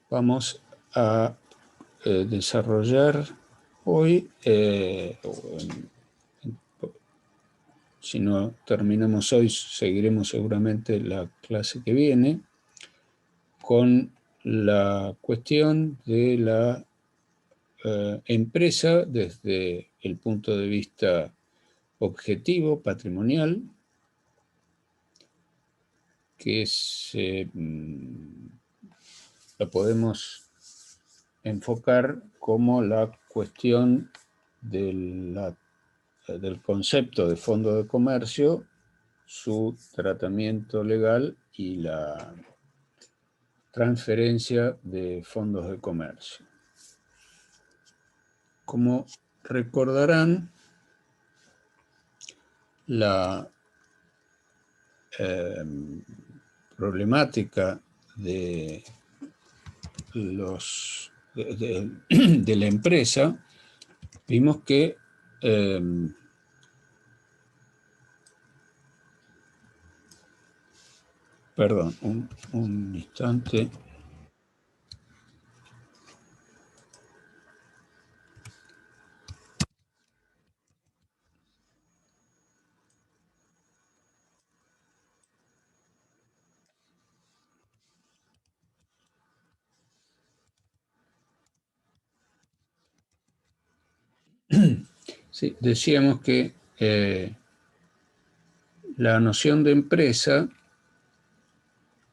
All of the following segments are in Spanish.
vamos a desarrollar hoy, si no terminamos hoy, seguiremos seguramente la clase que viene, con la cuestión de la empresa desde el punto de vista objetivo, patrimonial, que lo podemos enfocar como la cuestión del concepto de fondo de comercio, su tratamiento legal y la transferencia de fondos de comercio. Como recordarán, la problemática de de la empresa, vimos que perdón, un instante. Sí, decíamos que la noción de empresa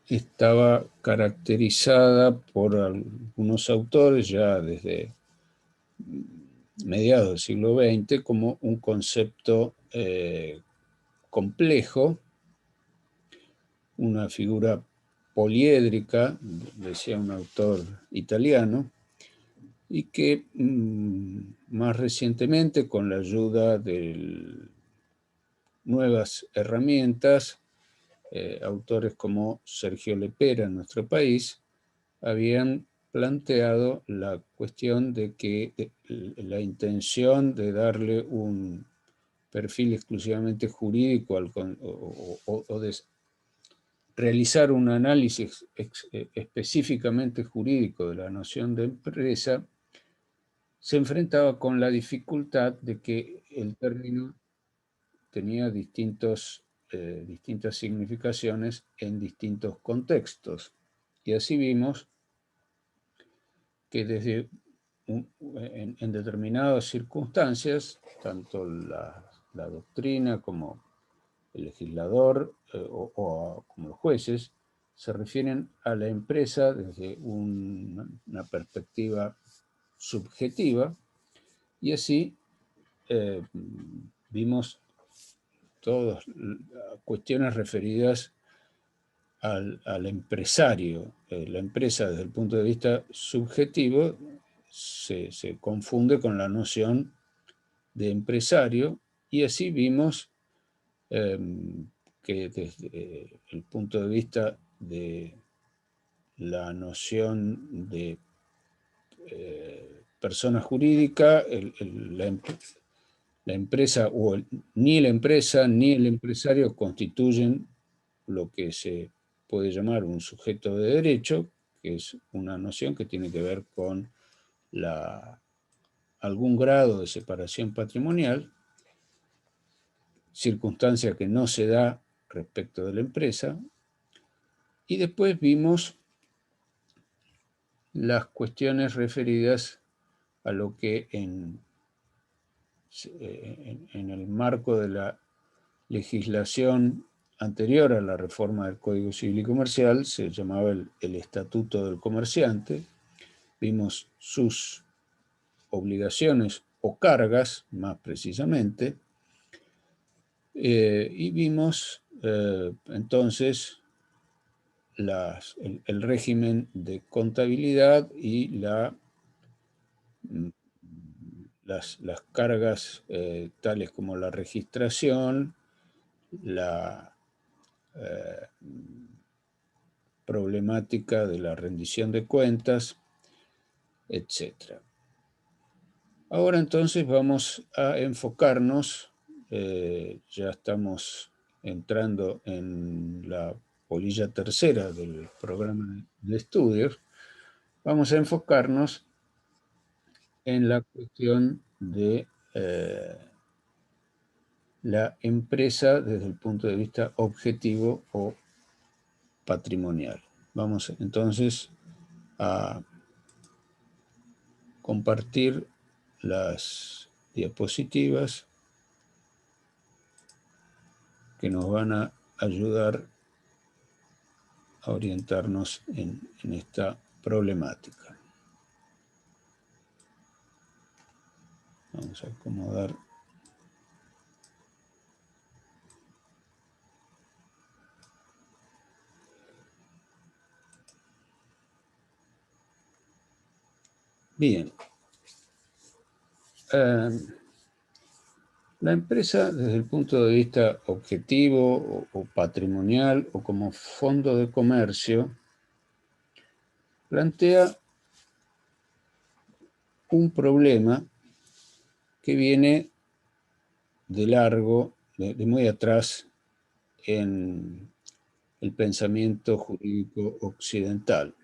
estaba caracterizada por algunos autores ya desde mediados del siglo XX como un concepto complejo, una figura poliédrica, decía un autor italiano, y que más recientemente, con la ayuda de nuevas herramientas, autores como Sergio Lepera en nuestro país, habían planteado la cuestión de que la intención de darle un perfil exclusivamente jurídico o de realizar un análisis específicamente jurídico de la noción de empresa se enfrentaba con la dificultad de que el término tenía distintas significaciones en distintos contextos. Y así vimos que en determinadas circunstancias, tanto la doctrina como el legislador como los jueces se refieren a la empresa desde una perspectiva subjetiva, y así vimos todas cuestiones referidas al empresario. La empresa desde el punto de vista subjetivo se confunde con la noción de empresario, y así vimos que desde el punto de vista de la noción de persona jurídica, la empresa ni la empresa ni el empresario constituyen lo que se puede llamar un sujeto de derecho, que es una noción que tiene que ver con algún grado de separación patrimonial, circunstancia que no se da respecto de la empresa. Y después vimos las cuestiones referidas a lo que en el marco de la legislación anterior a la reforma del Código Civil y Comercial se llamaba el Estatuto del Comerciante. Vimos sus obligaciones o cargas, más precisamente, y vimos entonces el régimen de contabilidad y las cargas tales como la registración, la problemática de la rendición de cuentas, etc. Ahora entonces vamos a enfocarnos, ya estamos entrando en la polilla tercera del programa de estudios, vamos a enfocarnos en la cuestión de la empresa desde el punto de vista objetivo o patrimonial. Vamos entonces a compartir las diapositivas que nos van a ayudar a orientarnos en esta problemática. Vamos a acomodar. Bien. La empresa, desde el punto de vista objetivo o patrimonial o como fondo de comercio, plantea un problema que viene de largo, de muy atrás en el pensamiento jurídico occidental.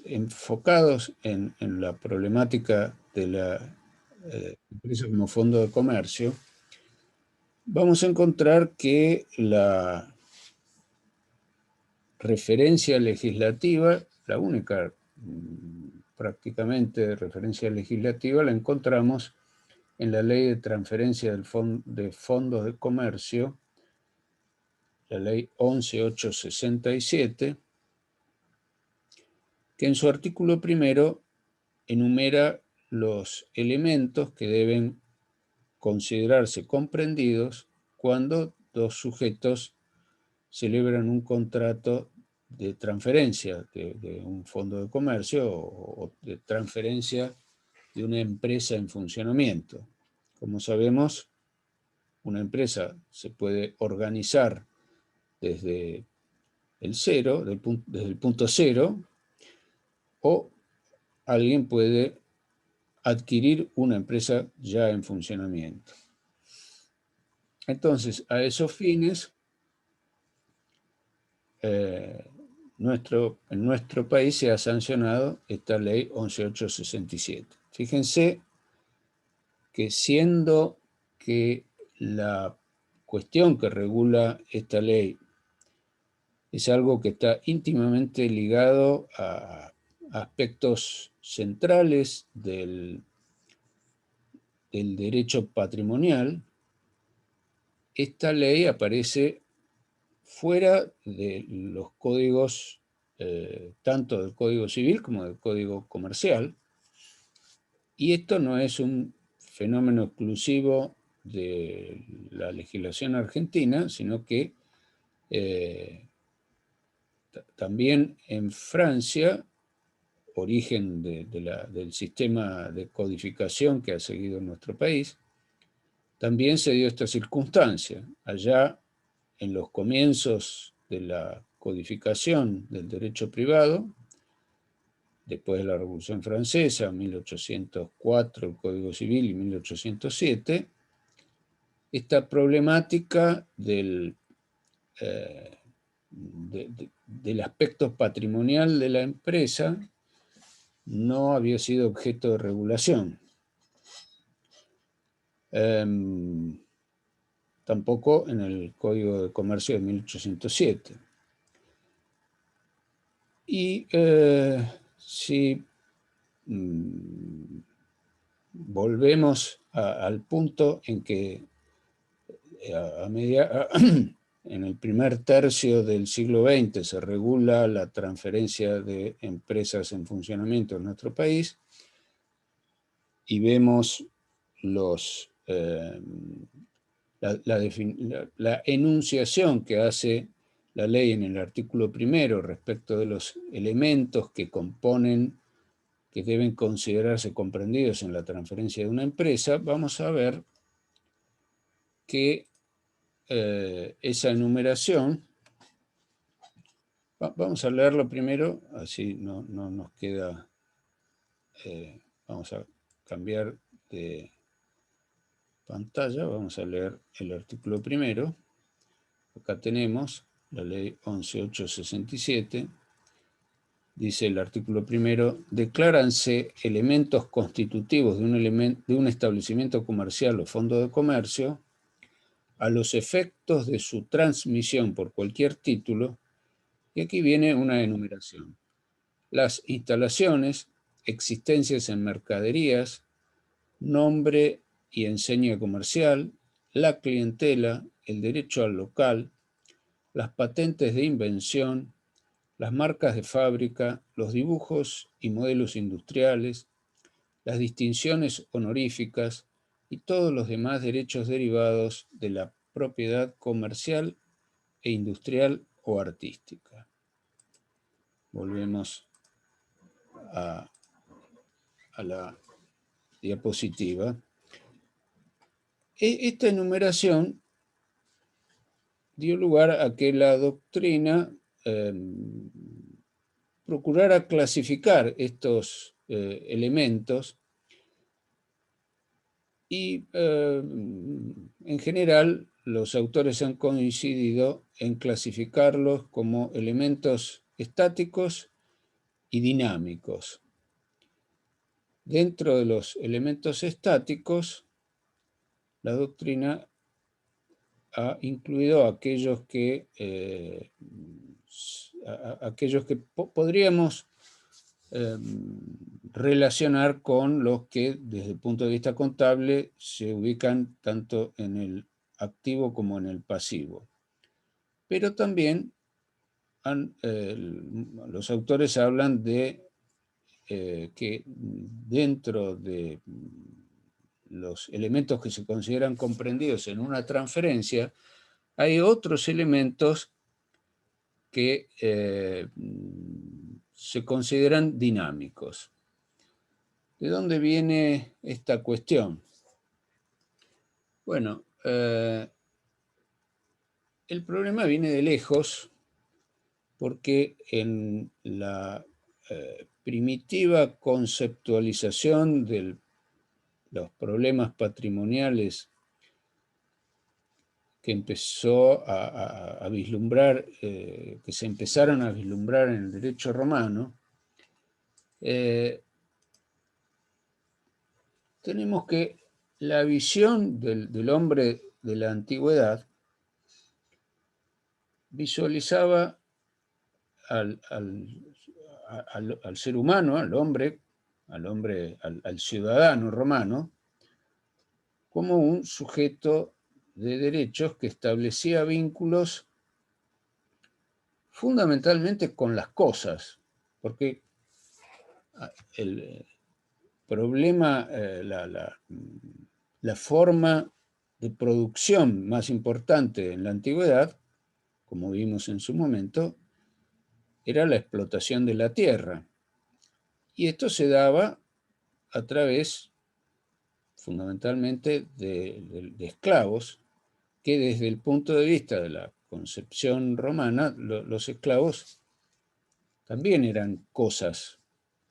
Enfocados en la problemática de la empresa como fondo de comercio, vamos a encontrar que la referencia legislativa, la única prácticamente referencia legislativa, la encontramos en la Ley de Transferencia de Fondos de Comercio, la Ley 11.867, que en su artículo primero enumera los elementos que deben considerarse comprendidos cuando dos sujetos celebran un contrato de transferencia de un fondo de comercio o de transferencia de una empresa en funcionamiento. Como sabemos, una empresa se puede organizar desde el cero, desde el punto cero, o alguien puede adquirir una empresa ya en funcionamiento. Entonces, a esos fines, en nuestro país se ha sancionado esta ley 11.867. Fíjense que siendo que la cuestión que regula esta ley es algo que está íntimamente ligado a aspectos centrales del derecho patrimonial, esta ley aparece fuera de los códigos, tanto del Código Civil como del Código Comercial, y esto no es un fenómeno exclusivo de la legislación argentina, sino que también en Francia, origen del sistema de codificación que ha seguido nuestro país, también se dio esta circunstancia. Allá, en los comienzos de la codificación del derecho privado, después de la Revolución Francesa, 1804, el Código Civil, y 1807, esta problemática del aspecto patrimonial de la empresa no había sido objeto de regulación. Tampoco en el Código de Comercio de 1807. Y si volvemos al punto en que en el primer tercio del siglo XX se regula la transferencia de empresas en funcionamiento en nuestro país y vemos la enunciación que hace la ley en el artículo primero respecto de los elementos que componen, que deben considerarse comprendidos en la transferencia de una empresa, vamos a ver que esa enumeración, vamos a leerlo primero, así no nos queda, vamos a cambiar de pantalla, vamos a leer el artículo primero. Acá tenemos la ley 11.867. Dice el artículo primero: decláranse elementos constitutivos de un establecimiento comercial o fondo de comercio a los efectos de su transmisión por cualquier título, y aquí viene una enumeración: las instalaciones, existencias en mercaderías, nombre y enseña comercial, la clientela, el derecho al local, las patentes de invención, las marcas de fábrica, los dibujos y modelos industriales, las distinciones honoríficas y todos los demás derechos derivados de la propiedad comercial e industrial o artística. Volvemos a la diapositiva. Esta enumeración dio lugar a que la doctrina procurara clasificar estos elementos y en general los autores han coincidido en clasificarlos como elementos estáticos y dinámicos. Dentro de los elementos estáticos, la doctrina ha incluido aquellos que podríamos relacionar con los que desde el punto de vista contable se ubican tanto en el activo como en el pasivo. Pero también los autores hablan de que dentro de los elementos que se consideran comprendidos en una transferencia, hay otros elementos que se consideran dinámicos. ¿De dónde viene esta cuestión? Bueno, el problema viene de lejos, porque en la primitiva conceptualización de los problemas patrimoniales que empezó a vislumbrar, que se empezaron a vislumbrar en el derecho romano, tenemos que la visión del hombre de la antigüedad visualizaba al ser humano, al ciudadano romano, como un sujeto de derechos que establecía vínculos fundamentalmente con las cosas, porque el problema, la forma de producción más importante en la antigüedad, como vimos en su momento, era la explotación de la tierra. Y esto se daba a través, fundamentalmente, de esclavos, que desde el punto de vista de la concepción romana, los esclavos también eran cosas,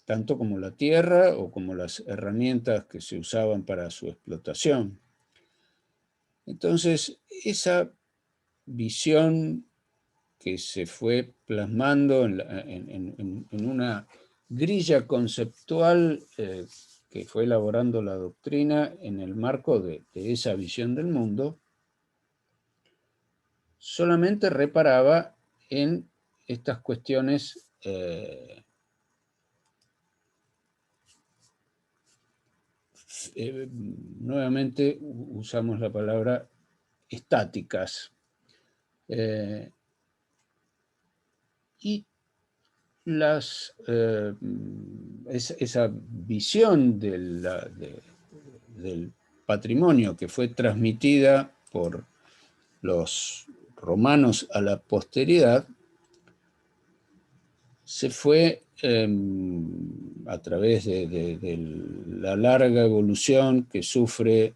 tanto como la tierra o como las herramientas que se usaban para su explotación. Entonces, esa visión que se fue plasmando en una grilla conceptual que fue elaborando la doctrina en el marco de esa visión del mundo, solamente reparaba en estas cuestiones nuevamente usamos la palabra estáticas. Y esa visión del patrimonio que fue transmitida por los romanos a la posteridad se fue a través de la larga evolución que sufre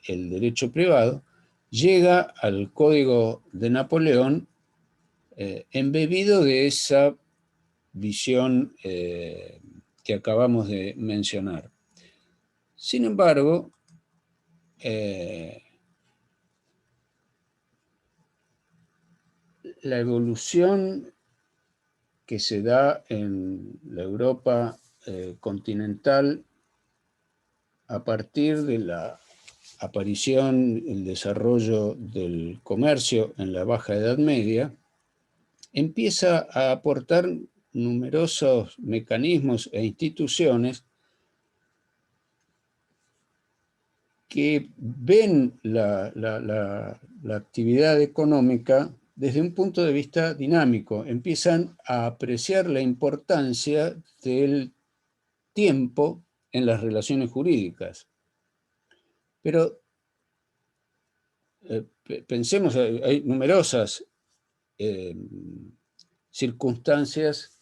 el derecho privado, llega al Código de Napoleón embebido de esa visión que acabamos de mencionar. Sin embargo, la evolución que se da en la Europa continental a partir de la aparición, el desarrollo del comercio en la Baja Edad Media, empieza a aportar numerosos mecanismos e instituciones que ven la actividad económica desde un punto de vista dinámico. Empiezan a apreciar la importancia del tiempo en las relaciones jurídicas. Pero pensemos, hay numerosas circunstancias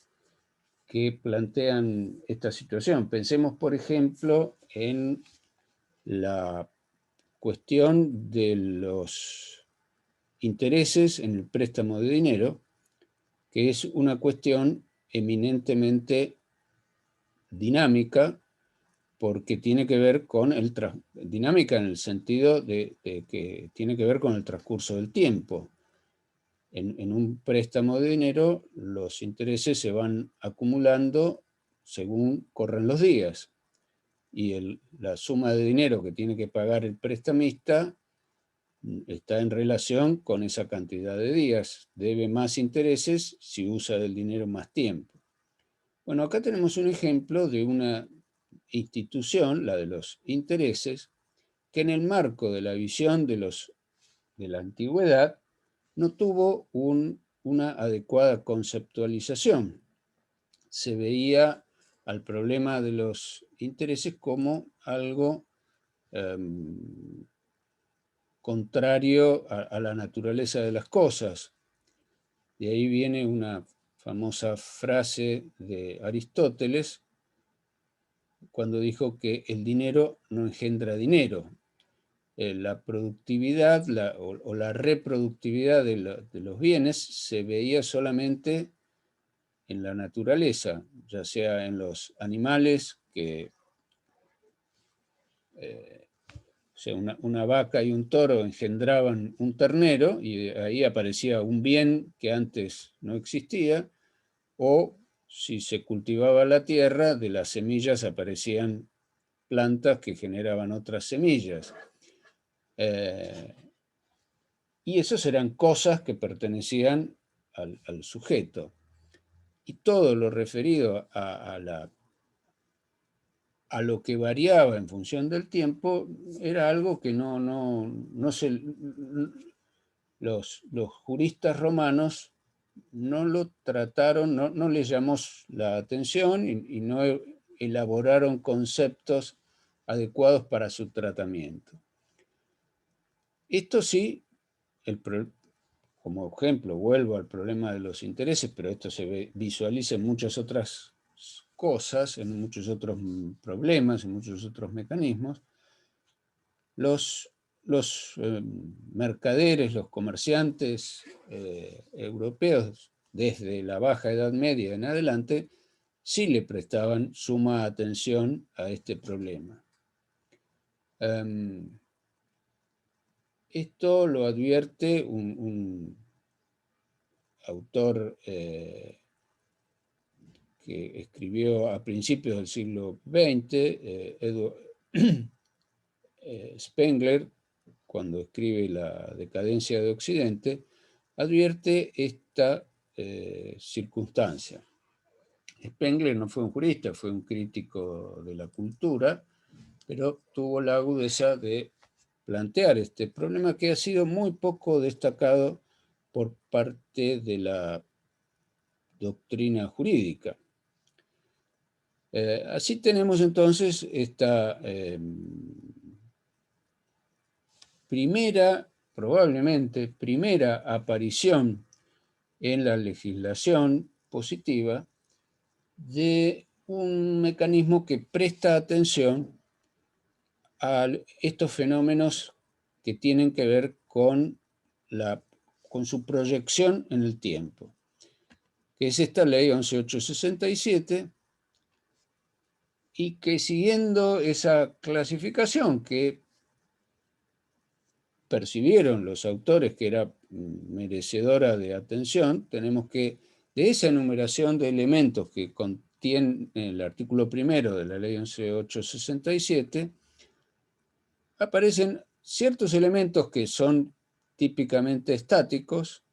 que plantean esta situación. Pensemos, por ejemplo, en la cuestión de los intereses en el préstamo de dinero, que es una cuestión eminentemente dinámica, porque tiene que ver con dinámica en el sentido de que tiene que ver con el transcurso del tiempo. En un préstamo de dinero, los intereses se van acumulando según corren los días. Y la suma de dinero que tiene que pagar el prestamista está en relación con esa cantidad de días. Debe más intereses si usa del dinero más tiempo. Bueno, acá tenemos un ejemplo de una institución, la de los intereses, que en el marco de la visión de la antigüedad no tuvo una adecuada conceptualización. Se veía al problema de los intereses como algo contrario a la naturaleza de las cosas. De ahí viene una famosa frase de Aristóteles cuando dijo que el dinero no engendra dinero. La productividad o la reproductividad de los bienes se veía solamente en la naturaleza, ya sea en los animales, que o sea, una vaca y un toro engendraban un ternero y ahí aparecía un bien que antes no existía, o si se cultivaba la tierra, de las semillas aparecían plantas que generaban otras semillas. Y esas eran cosas que pertenecían al sujeto. Y todo lo referido a lo que variaba en función del tiempo era algo que los juristas romanos no lo trataron, no les llamó la atención y no elaboraron conceptos adecuados para su tratamiento. Esto sí, como ejemplo, vuelvo al problema de los intereses, pero esto se visualiza en muchas otras cosas, en muchos otros problemas, en muchos otros mecanismos. Los mercaderes, los comerciantes europeos, desde la Baja Edad Media en adelante, sí le prestaban suma atención a este problema. Esto lo advierte un autor que escribió a principios del siglo XX, Spengler, cuando escribe La decadencia de Occidente, advierte esta circunstancia. Spengler no fue un jurista, fue un crítico de la cultura, pero tuvo la agudeza de plantear este problema que ha sido muy poco destacado por parte de la doctrina jurídica. Así tenemos entonces esta probablemente primera aparición en la legislación positiva de un mecanismo que presta atención a estos fenómenos que tienen que ver con su proyección en el tiempo, que es esta ley 11.867, y que siguiendo esa clasificación que percibieron los autores que era merecedora de atención, tenemos que, de esa enumeración de elementos que contiene el artículo primero de la ley 11.867, aparecen ciertos elementos que son típicamente estáticos,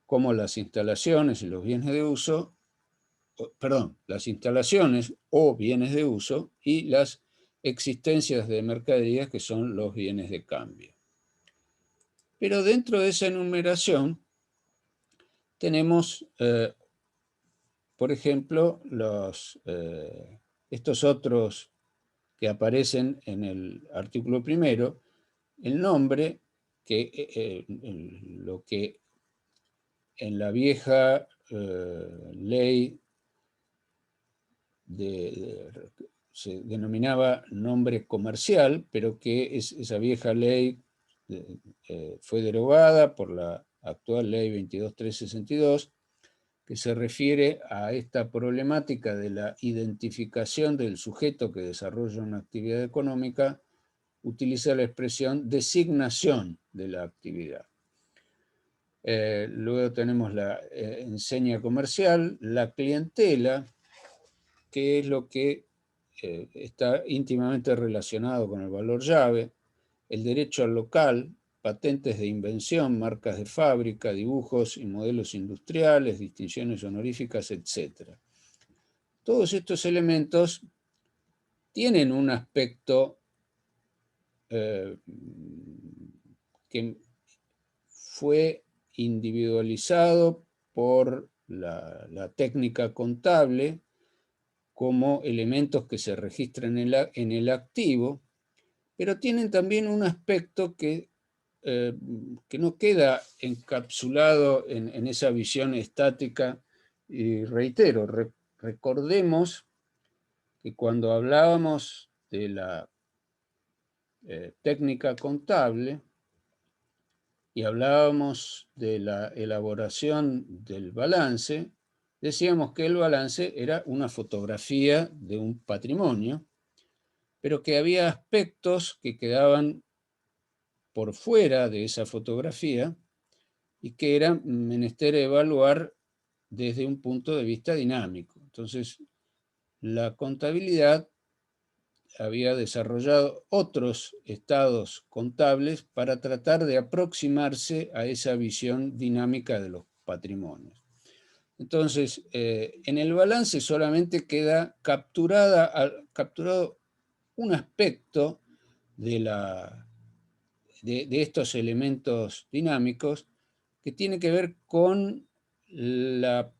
como las instalaciones y los bienes de uso, perdón, las instalaciones o bienes de uso y las existencias de mercaderías, que son los bienes de cambio. Pero dentro de esa enumeración tenemos, por ejemplo, estos otros que aparecen en el artículo primero, el nombre, lo que en la vieja ley se denominaba nombre comercial, pero que esa vieja ley fue derogada por la actual ley 22.362, que se refiere a esta problemática de la identificación del sujeto que desarrolla una actividad económica, utiliza la expresión designación de la actividad. Luego tenemos la enseña comercial, la clientela, que es lo que está íntimamente relacionado con el valor llave, el derecho al local, patentes de invención, marcas de fábrica, dibujos y modelos industriales, distinciones honoríficas, etc. Todos estos elementos tienen un aspecto que fue individualizado por la técnica contable como elementos que se registran en el activo, pero tienen también un aspecto que no queda encapsulado en esa visión estática. Y reitero, recordemos que cuando hablábamos de la técnica contable y hablábamos de la elaboración del balance, decíamos que el balance era una fotografía de un patrimonio, pero que había aspectos que quedaban por fuera de esa fotografía y que era menester evaluar desde un punto de vista dinámico. Entonces, la contabilidad había desarrollado otros estados contables para tratar de aproximarse a esa visión dinámica de los patrimonios. Entonces, en el balance solamente queda capturado un aspecto de estos elementos dinámicos que tiene que ver con la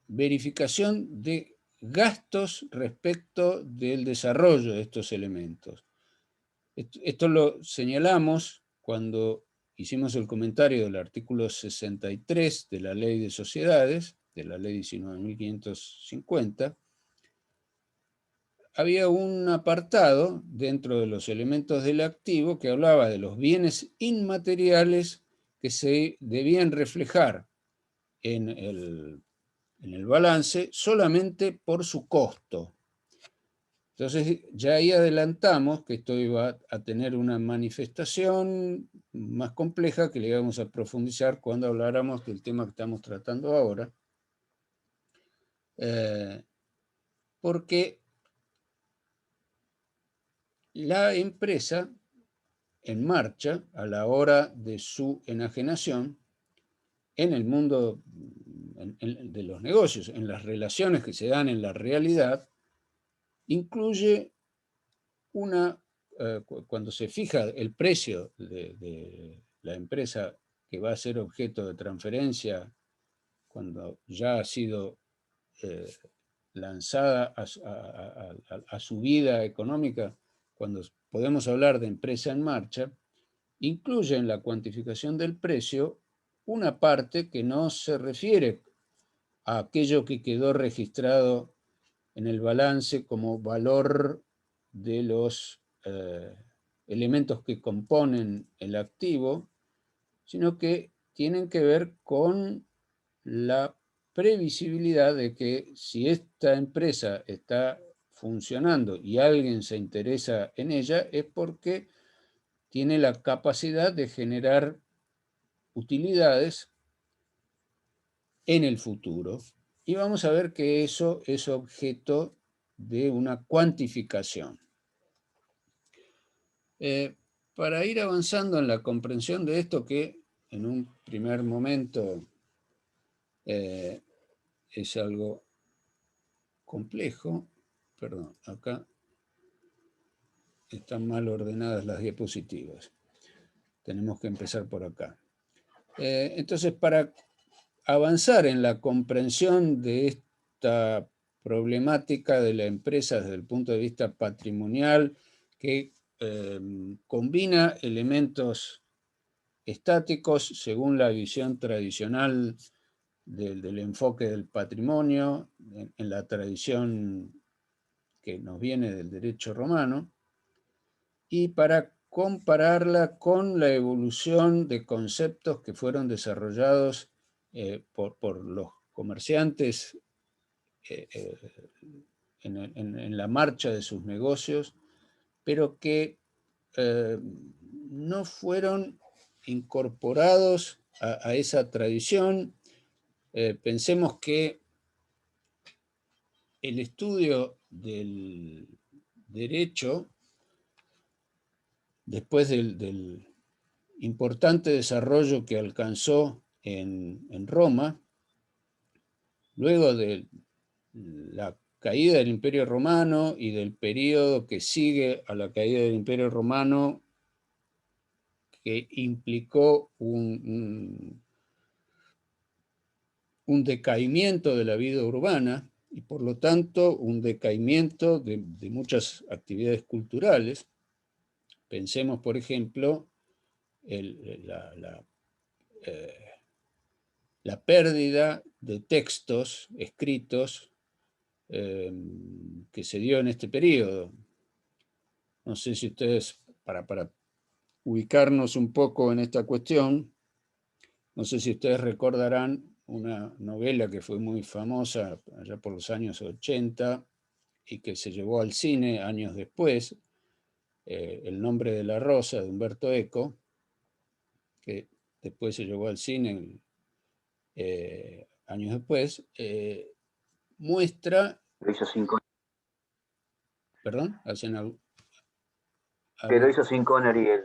verificación de gastos respecto del desarrollo de estos elementos. Esto lo señalamos cuando hicimos el comentario del artículo 63 de la Ley de Sociedades, de la Ley 19.550. Había un apartado dentro de los elementos del activo que hablaba de los bienes inmateriales que se debían reflejar en el balance solamente por su costo. Entonces ya ahí adelantamos que esto iba a tener una manifestación más compleja que le íbamos a profundizar cuando habláramos del tema que estamos tratando ahora, porque la empresa en marcha a la hora de su enajenación en el mundo de los negocios, en las relaciones que se dan en la realidad, incluye cuando se fija el precio de la empresa que va a ser objeto de transferencia, cuando ya ha sido lanzada a su vida económica, cuando podemos hablar de empresa en marcha, incluye en la cuantificación del precio una parte que no se refiere a aquello que quedó registrado en el balance como valor de los elementos que componen el activo, sino que tienen que ver con la previsibilidad de que si esta empresa está funcionando y alguien se interesa en ella, es porque tiene la capacidad de generar utilidades en el futuro. Y vamos a ver que eso es objeto de una cuantificación. Para ir avanzando en la comprensión de esto, que en un primer momento es algo complejo, perdón, acá están mal ordenadas las diapositivas. Tenemos que empezar por acá. Entonces, para avanzar en la comprensión de esta problemática de la empresa desde el punto de vista patrimonial, que combina elementos estáticos según la visión tradicional del enfoque del patrimonio, en la tradición que nos viene del derecho romano, y para compararla con la evolución de conceptos que fueron desarrollados por los comerciantes en la marcha de sus negocios, pero que no fueron incorporados a esa tradición. Pensemos que el estudio del derecho, después del importante desarrollo que alcanzó en Roma, luego de la caída del Imperio Romano y del periodo que sigue a la caída del Imperio Romano, que implicó un decaimiento de la vida urbana y por lo tanto un decaimiento de muchas actividades culturales. Pensemos, por ejemplo, la pérdida de textos escritos que se dio en este periodo. No sé si ustedes, para ubicarnos un poco en esta cuestión, no sé si ustedes recordarán una novela que fue muy famosa allá por los años 80 y que se llevó al cine años después, El nombre de la rosa, de Umberto Eco, que después se llevó al cine años después, muestra... Lo hizo sin Connery. ¿Perdón? ¿Hacen algo? Que lo hizo sin Connery el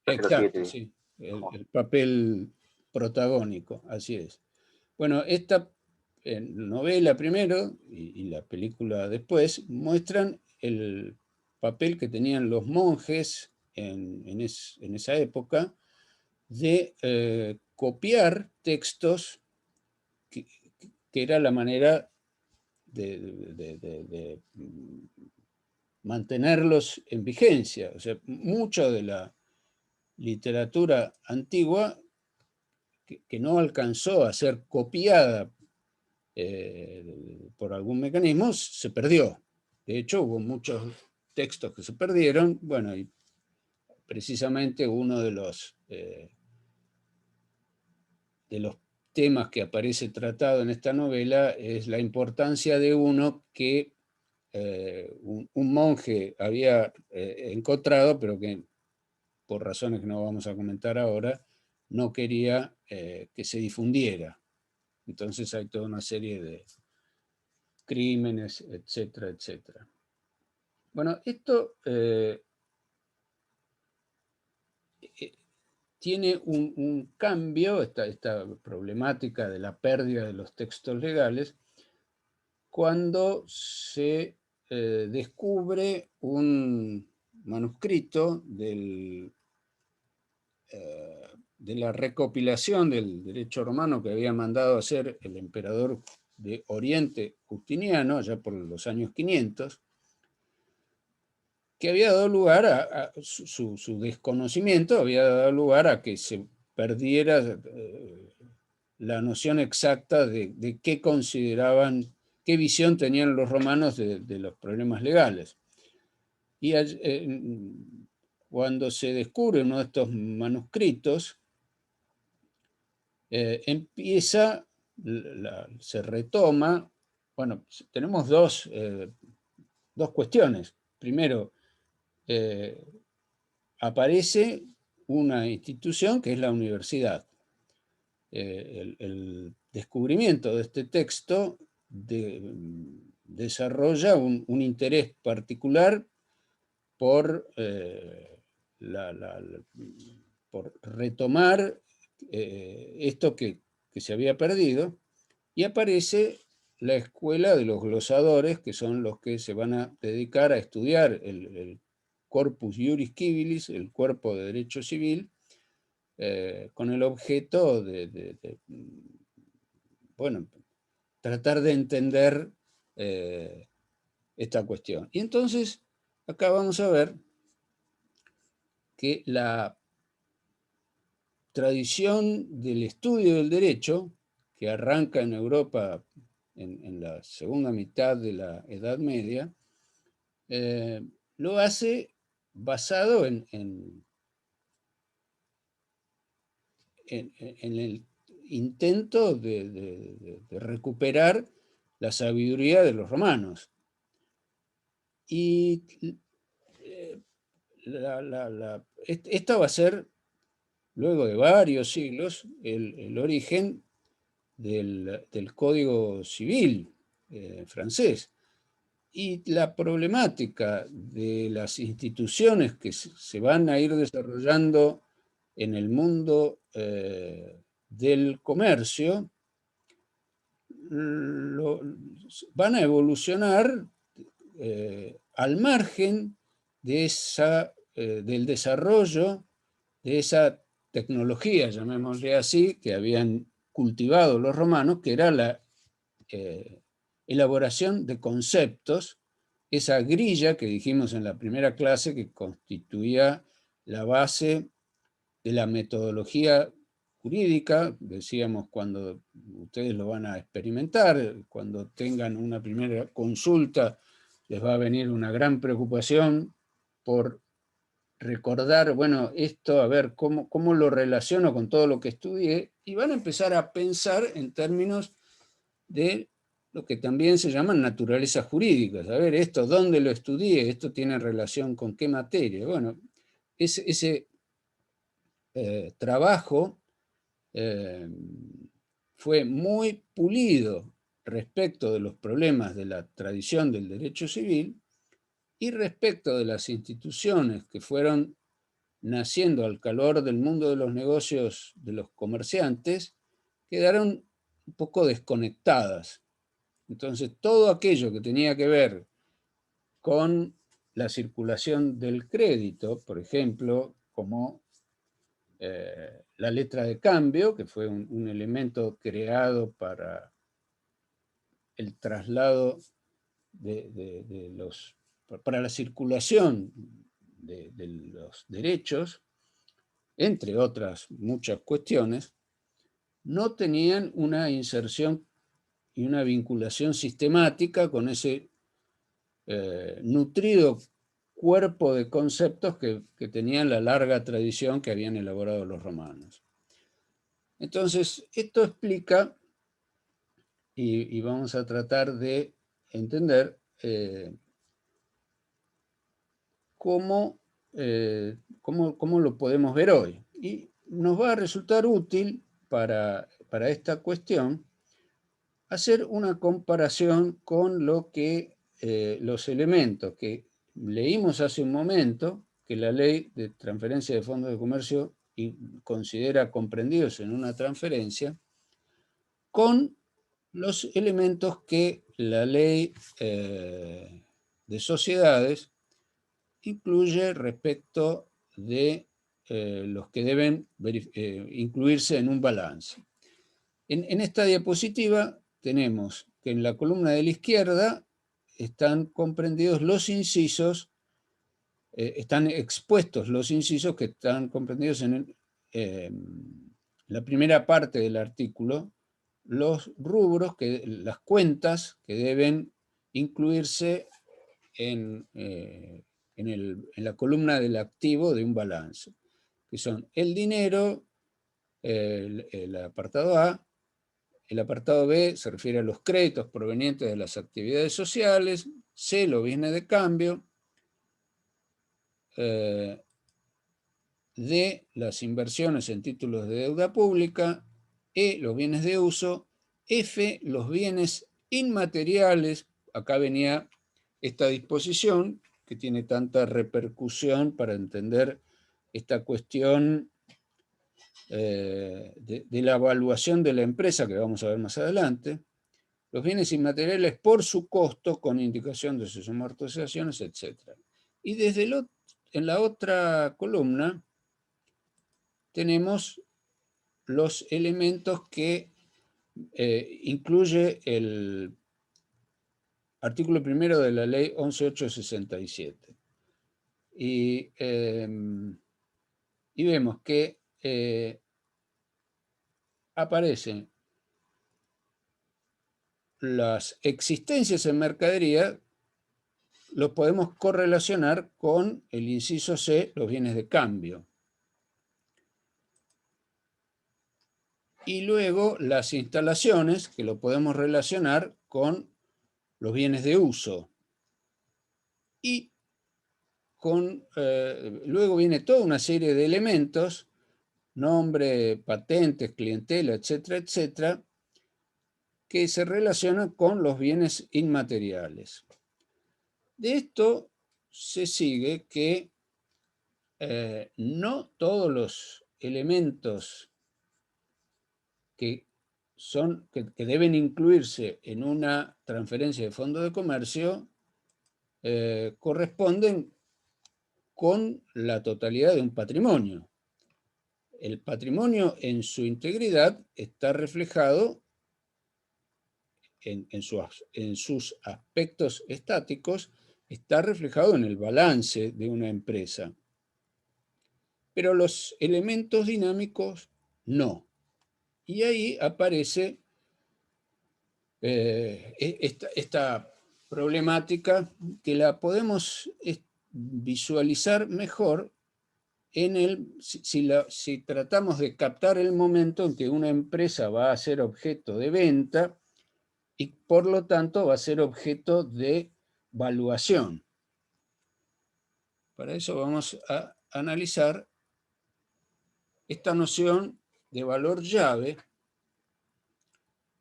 Exacto, 07. sí, el papel protagónico, así es. Bueno, esta novela primero y la película después muestran el papel que tenían los monjes en esa época de copiar textos que, que era la manera de mantenerlos en vigencia. O sea, mucha de la literatura antigua que no alcanzó a ser copiada por algún mecanismo, se perdió. De hecho, hubo muchos textos que se perdieron, bueno, y precisamente uno de los temas que aparece tratado en esta novela es la importancia de uno que un monje había encontrado, pero que por razones que no vamos a comentar ahora, no quería que se difundiera. Entonces hay toda una serie de crímenes, etcétera, etcétera. Bueno, esto tiene un cambio, esta problemática de la pérdida de los textos legales, cuando se descubre un manuscrito de la recopilación del derecho romano que había mandado hacer el emperador de Oriente Justiniano, allá por los años 500, que había dado lugar a su desconocimiento, había dado lugar a que se perdiera la noción exacta de qué consideraban, qué visión tenían los romanos de los problemas legales. Y cuando se descubre uno de estos manuscritos, se retoma, bueno, tenemos dos dos cuestiones. Primero, aparece una institución que es la universidad. El descubrimiento de este texto desarrolla un interés particular por, por retomar esto que se había perdido, y aparece la escuela de los glosadores, que son los que se van a dedicar a estudiar el corpus iuris civilis, el cuerpo de derecho civil, con el objeto bueno, tratar de entender esta cuestión. Y entonces, acá vamos a ver que la tradición del estudio del derecho, que arranca en Europa en la segunda mitad de la Edad Media, lo hace basado en el intento de recuperar la sabiduría de los romanos. Y esta va a ser, luego de varios siglos, el origen del Código Civil francés. Y la problemática de las instituciones que se van a ir desarrollando en el mundo del comercio van a evolucionar al margen de del desarrollo de esa tecnología, llamémosle así, que habían cultivado los romanos, que era la elaboración de conceptos, esa grilla que dijimos en la primera clase que constituía la base de la metodología jurídica. Decíamos, cuando ustedes lo van a experimentar, cuando tengan una primera consulta, les va a venir una gran preocupación por recordar, bueno, esto, a ver, cómo lo relaciono con todo lo que estudié, y van a empezar a pensar en términos de lo que también se llaman naturalezas jurídicas. A ver, esto, ¿dónde lo estudié? ¿Esto tiene relación con qué materia? Bueno, ese trabajo fue muy pulido respecto de los problemas de la tradición del derecho civil y respecto de las instituciones que fueron naciendo al calor del mundo de los negocios de los comerciantes, quedaron un poco desconectadas. Entonces, todo aquello que tenía que ver con la circulación del crédito, por ejemplo, como la letra de cambio, que fue un elemento creado para el traslado para la circulación de los derechos, entre otras muchas cuestiones, no tenían una inserción y una vinculación sistemática con ese nutrido cuerpo de conceptos que tenían la larga tradición que habían elaborado los romanos. Entonces, esto explica, y vamos a tratar de entender cómo lo podemos ver hoy. Y nos va a resultar útil para esta cuestión hacer una comparación con los elementos que leímos hace un momento, que la ley de transferencia de fondos de comercio considera comprendidos en una transferencia, con los elementos que la ley de sociedades incluye respecto de los que deben incluirse en un balance. En esta diapositiva tenemos que en la columna de la izquierda están comprendidos los incisos, están expuestos los incisos que están comprendidos en la primera parte del artículo, los rubros, las cuentas que deben incluirse en la columna del activo de un balance, que son el dinero, el apartado A, El apartado B se refiere a los créditos provenientes de las actividades sociales. C, los bienes de cambio. D, las inversiones en títulos de deuda pública. E, los bienes de uso. F, los bienes inmateriales. Acá venía esta disposición que tiene tanta repercusión para entender esta cuestión de la evaluación de la empresa, que vamos a ver más adelante. Los bienes inmateriales por su costo, con indicación de sus amortizaciones, etc. Y en la otra columna tenemos los elementos que incluye el artículo primero de la ley 11.867. Y vemos que aparecen las existencias en mercadería, los podemos correlacionar con el inciso C, los bienes de cambio. Y luego las instalaciones, que lo podemos relacionar con los bienes de uso. Y luego viene toda una serie de elementos, nombre, patentes, clientela, etcétera, etcétera, que se relacionan con los bienes inmateriales. De esto se sigue que no todos los elementos que deben incluirse en una transferencia de fondo de comercio corresponden con la totalidad de un patrimonio. El patrimonio en su integridad está reflejado en sus aspectos estáticos, está reflejado en el balance de una empresa. Pero los elementos dinámicos no. Y ahí aparece esta problemática que la podemos visualizar mejor si tratamos de captar el momento en que una empresa va a ser objeto de venta y por lo tanto va a ser objeto de valuación. Para eso vamos a analizar esta noción de valor llave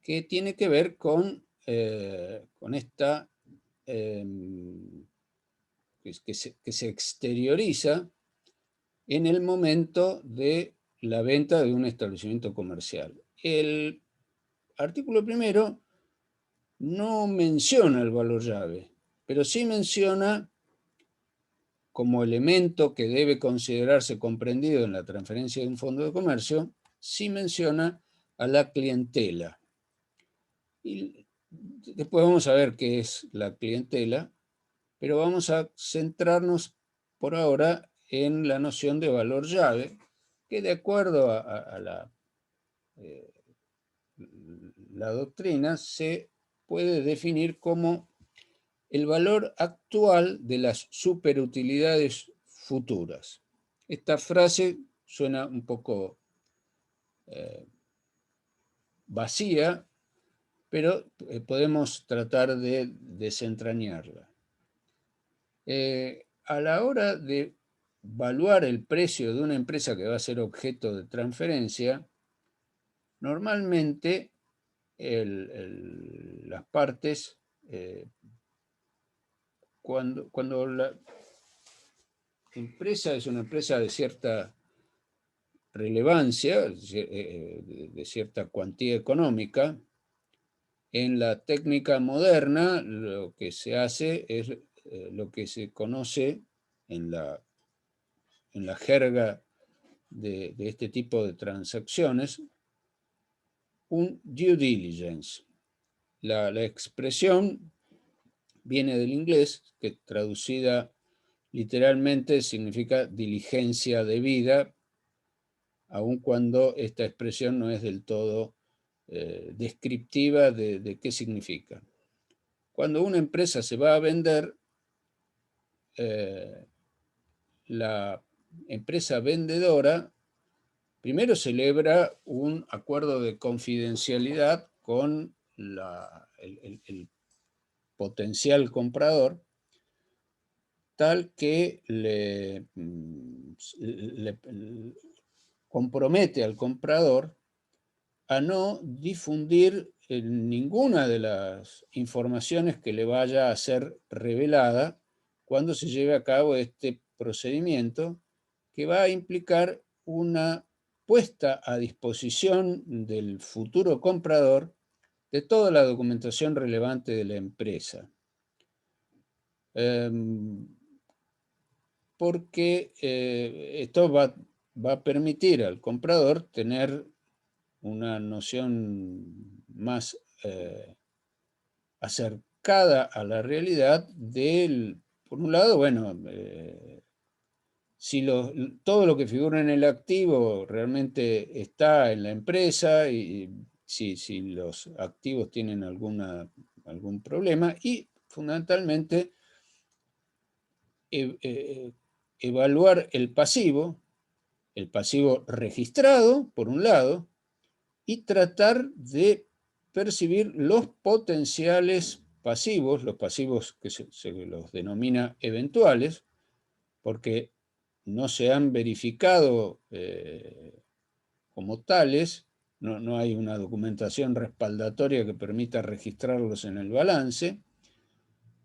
que tiene que ver con esta que se exterioriza en el momento de la venta de un establecimiento comercial. El artículo primero no menciona el valor llave, pero sí menciona como elemento que debe considerarse comprendido en la transferencia de un fondo de comercio, sí menciona a la clientela. Y después vamos a ver qué es la clientela, pero vamos a centrarnos por ahora en la noción de valor llave, que de acuerdo a la doctrina se puede definir como el valor actual de las superutilidades futuras. Esta frase suena un poco vacía, pero podemos tratar de desentrañarla. A la hora de evaluar el precio de una empresa que va a ser objeto de transferencia, normalmente las partes, cuando la empresa es una empresa de cierta relevancia, de cierta cuantía económica, en la técnica moderna lo que se hace es lo que se conoce en la jerga de este tipo de transacciones, un due diligence. La expresión viene del inglés, que traducida literalmente significa diligencia debida, aun cuando esta expresión no es del todo descriptiva de qué significa. Cuando una empresa se va a vender, la empresa vendedora primero celebra un acuerdo de confidencialidad con el potencial comprador, tal que le compromete al comprador a no difundir ninguna de las informaciones que le vaya a ser revelada cuando se lleve a cabo este procedimiento, que va a implicar una puesta a disposición del futuro comprador de toda la documentación relevante de la empresa. Porque esto va a permitir al comprador tener una noción más acercada a la realidad por un lado, bueno, si todo lo que figura en el activo realmente está en la empresa y si los activos tienen algún problema, y fundamentalmente evaluar el pasivo registrado, por un lado, y tratar de percibir los potenciales pasivos, los pasivos que se los denomina eventuales, porque no se han verificado como tales, no hay una documentación respaldatoria que permita registrarlos en el balance,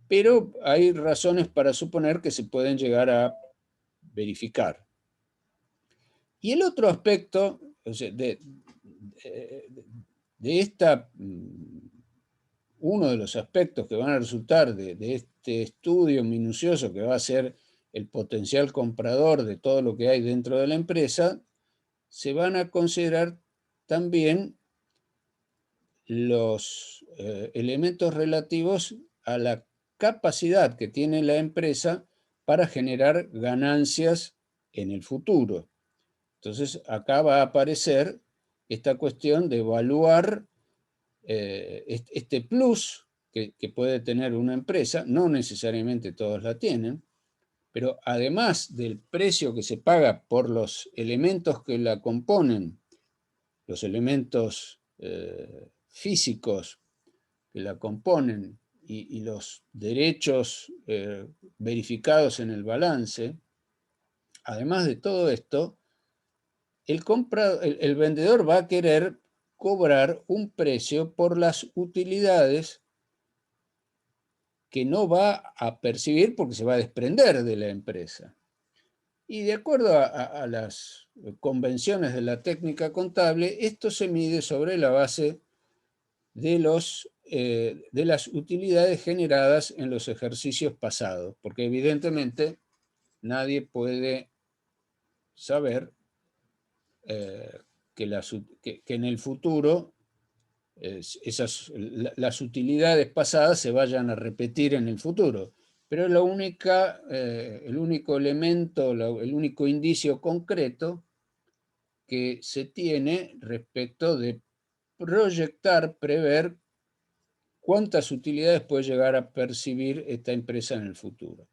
pero hay razones para suponer que se pueden llegar a verificar. Y el otro aspecto de uno de los aspectos que van a resultar de este estudio minucioso que va a ser el potencial comprador de todo lo que hay dentro de la empresa, se van a considerar también los elementos relativos a la capacidad que tiene la empresa para generar ganancias en el futuro. Entonces, acá va a aparecer esta cuestión de evaluar este plus que puede tener una empresa. No necesariamente todos la tienen, pero además del precio que se paga por los elementos que la componen, los elementos físicos que la componen y los derechos verificados en el balance, además de todo esto, el vendedor va a querer cobrar un precio por las utilidades que no va a percibir porque se va a desprender de la empresa. Y de acuerdo a las convenciones de la técnica contable, esto se mide sobre la base de las utilidades generadas en los ejercicios pasados, porque evidentemente nadie puede saber que en el futuro las utilidades pasadas se vayan a repetir en el futuro. Pero el único elemento, el único indicio concreto que se tiene respecto de proyectar, prever cuántas utilidades puede llegar a percibir esta empresa en el futuro.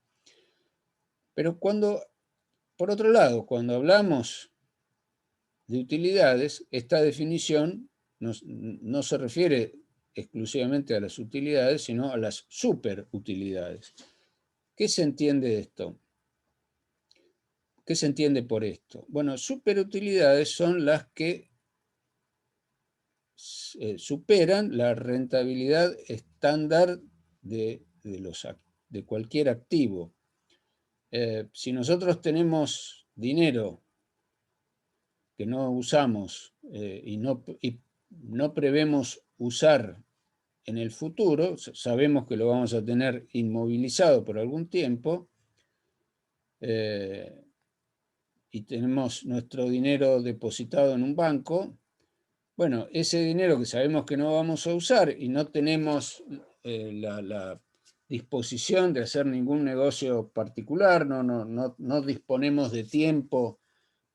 Pero por otro lado, cuando hablamos de utilidades, esta definición no se refiere exclusivamente a las utilidades, sino a las superutilidades. ¿Qué se entiende de esto? ¿Qué se entiende por esto? Bueno, superutilidades son las que superan la rentabilidad estándar de cualquier activo. Si nosotros tenemos dinero que no usamos y no prevemos usar en el futuro, sabemos que lo vamos a tener inmovilizado por algún tiempo, y tenemos nuestro dinero depositado en un banco, bueno, ese dinero que sabemos que no vamos a usar y no tenemos la disposición de hacer ningún negocio particular, no disponemos de tiempo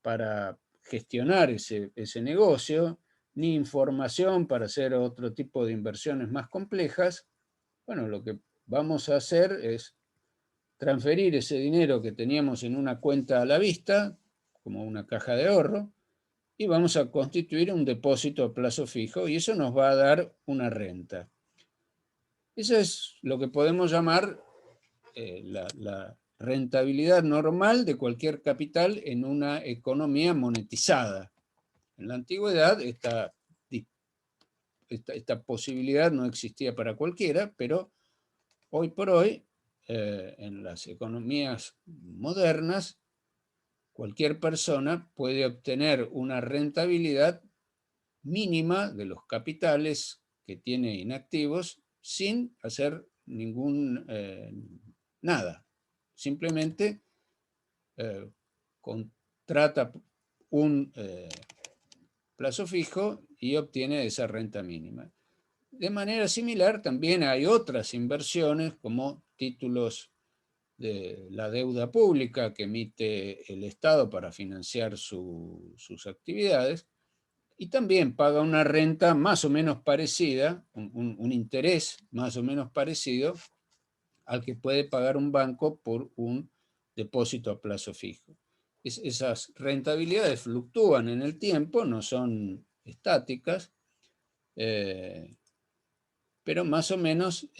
para gestionar ese negocio, ni información para hacer otro tipo de inversiones más complejas, bueno, lo que vamos a hacer es transferir ese dinero que teníamos en una cuenta a la vista, como una caja de ahorro, y vamos a constituir un depósito a plazo fijo y eso nos va a dar una renta. Eso es lo que podemos llamar la rentabilidad normal de cualquier capital en una economía monetizada. En la antigüedad esta posibilidad no existía para cualquiera, pero hoy por hoy, en las economías modernas, cualquier persona puede obtener una rentabilidad mínima de los capitales que tiene inactivos sin hacer nada. Simplemente contrata un plazo fijo y obtiene esa renta mínima. De manera similar, también hay otras inversiones como títulos de la deuda pública que emite el Estado para financiar sus actividades, y también paga una renta más o menos parecida, un interés más o menos parecido al que puede pagar un banco por un depósito a plazo fijo. Esas rentabilidades fluctúan en el tiempo, no son estáticas, pero más o menos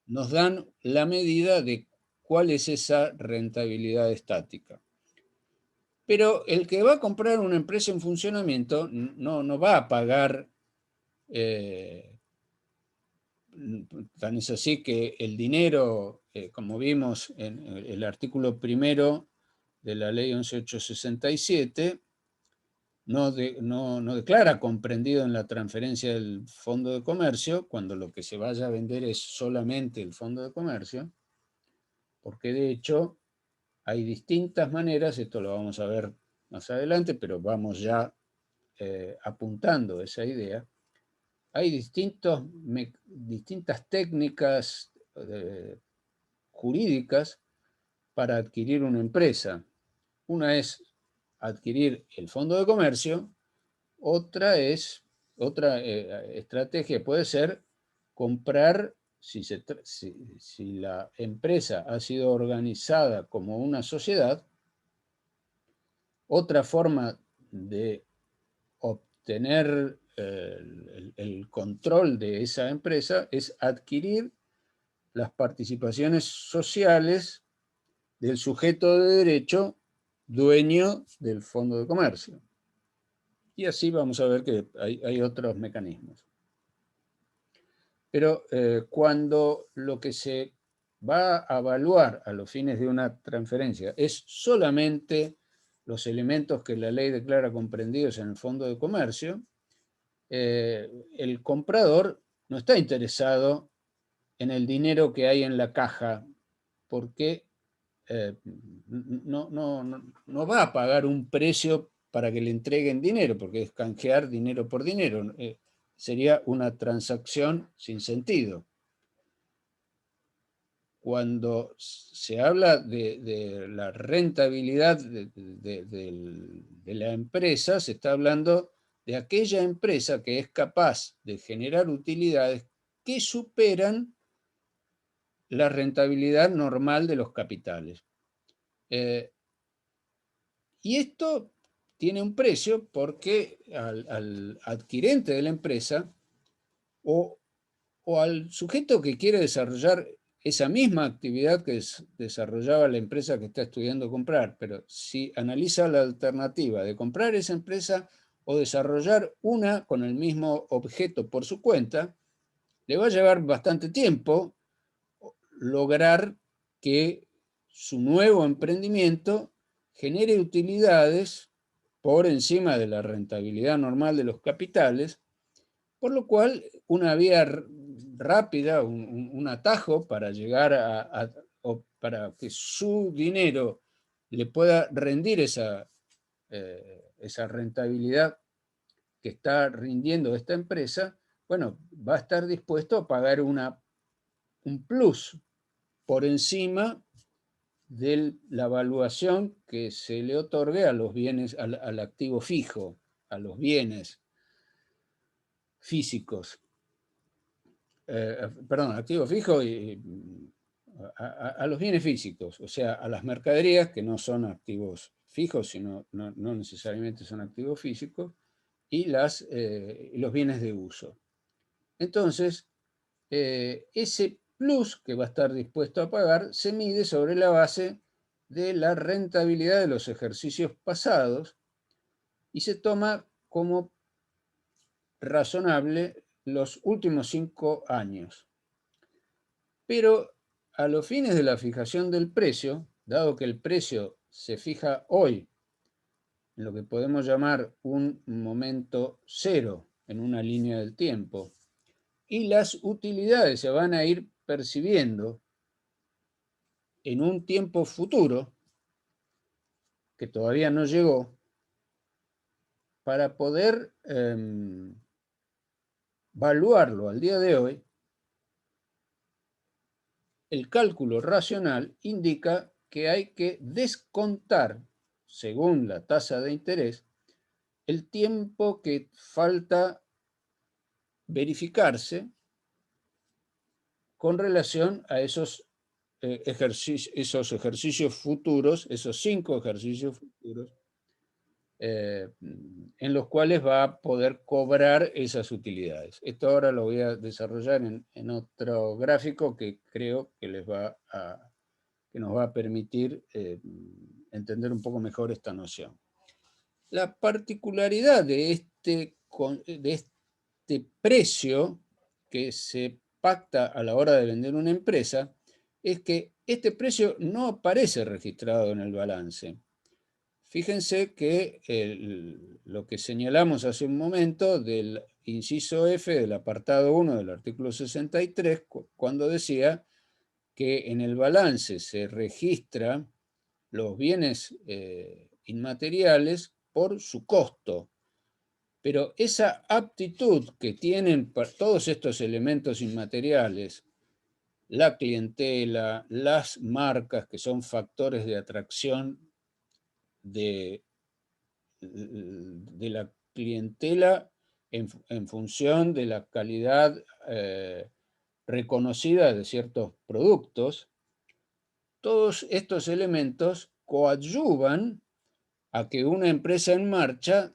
nos dan la medida de cuál es esa rentabilidad estática. Pero el que va a comprar una empresa en funcionamiento no va a pagar, tan es así que el dinero, como vimos en el artículo primero de la ley 11.867, no declara comprendido en la transferencia del fondo de comercio, cuando lo que se vaya a vender es solamente el fondo de comercio, porque de hecho hay distintas maneras, esto lo vamos a ver más adelante, pero vamos ya apuntando esa idea. Hay distintas técnicas jurídicas para adquirir una empresa. Una es adquirir el fondo de comercio, otra estrategia puede ser comprar, si la empresa ha sido organizada como una sociedad, otra forma de obtener el control de esa empresa es adquirir las participaciones sociales del sujeto de derecho dueño del fondo de comercio. Y así vamos a ver que hay otros mecanismos. Pero cuando lo que se va a evaluar a los fines de una transferencia es solamente los elementos que la ley declara comprendidos en el fondo de comercio, el comprador no está interesado en el dinero que hay en la caja, porque no va a pagar un precio para que le entreguen dinero, porque es canjear dinero por dinero. Sería una transacción sin sentido. Cuando se habla de la rentabilidad de la empresa, se está hablando de aquella empresa que es capaz de generar utilidades que superan la rentabilidad normal de los capitales. Y esto tiene un precio porque al adquirente de la empresa o al sujeto que quiere desarrollar esa misma actividad que desarrollaba la empresa que está estudiando comprar, pero si analiza la alternativa de comprar esa empresa o desarrollar una con el mismo objeto por su cuenta, le va a llevar bastante tiempo lograr que su nuevo emprendimiento genere utilidades por encima de la rentabilidad normal de los capitales, por lo cual una vía rápida, un atajo para llegar o para que su dinero le pueda rendir esa rentabilidad que está rindiendo esta empresa, bueno, va a estar dispuesto a pagar un plus por encima de la evaluación que se le otorgue a los bienes, al activo fijo, a los bienes físicos. Perdón, activo fijo y a los bienes físicos, o sea, a las mercaderías que no son activos fijos, sino no necesariamente son activos físicos, y los bienes de uso. Entonces, ese plus que va a estar dispuesto a pagar se mide sobre la base de la rentabilidad de los ejercicios pasados y se toma como razonable los últimos 5 años. Pero a los fines de la fijación del precio, dado que el precio se fija hoy en lo que podemos llamar un momento cero en una línea del tiempo, y las utilidades se van a ir percibiendo en un tiempo futuro que todavía no llegó, para poder evaluarlo al día de hoy, el cálculo racional indica que hay que descontar, según la tasa de interés, el tiempo que falta verificarse con relación a esos ejercicios futuros, esos 5 ejercicios futuros, en los cuales va a poder cobrar esas utilidades. Esto ahora lo voy a desarrollar en otro gráfico que creo que nos va a permitir entender un poco mejor esta noción. La particularidad de este precio que se pacta a la hora de vender una empresa es que este precio no aparece registrado en el balance. Fíjense que lo que señalamos hace un momento del inciso F del apartado 1 del artículo 63, cuando decía que en el balance se registra los bienes inmateriales por su costo. Pero esa aptitud que tienen para todos estos elementos inmateriales, la clientela, las marcas, que son factores de atracción de la clientela en función de la calidad reconocida de ciertos productos, todos estos elementos coadyuvan a que una empresa en marcha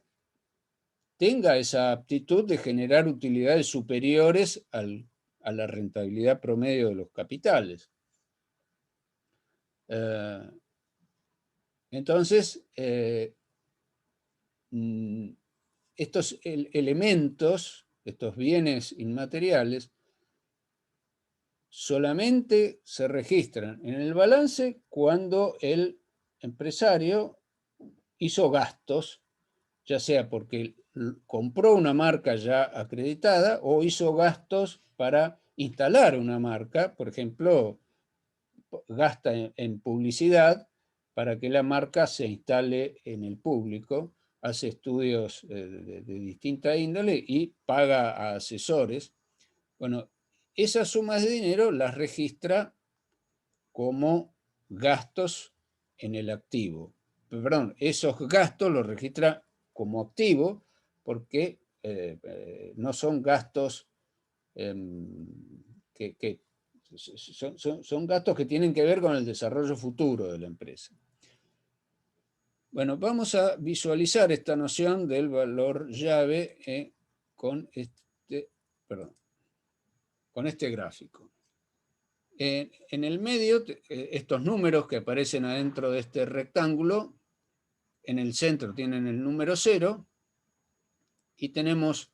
tenga esa aptitud de generar utilidades superiores a la rentabilidad promedio de los capitales. Entonces, estos elementos, estos bienes inmateriales, solamente se registran en el balance cuando el empresario hizo gastos, ya sea porque compró una marca ya acreditada o hizo gastos para instalar una marca, por ejemplo, gasta en publicidad para que la marca se instale en el público, hace estudios de distinta índole y paga a asesores. Bueno, esas sumas de dinero las registra como gastos en el activo. Perdón, esos gastos los registra como activo porque no son gastos son gastos que tienen que ver con el desarrollo futuro de la empresa. Bueno, vamos a visualizar esta noción del valor llave con este gráfico. En el medio, estos números que aparecen adentro de este rectángulo, en el centro tienen el número 0 y tenemos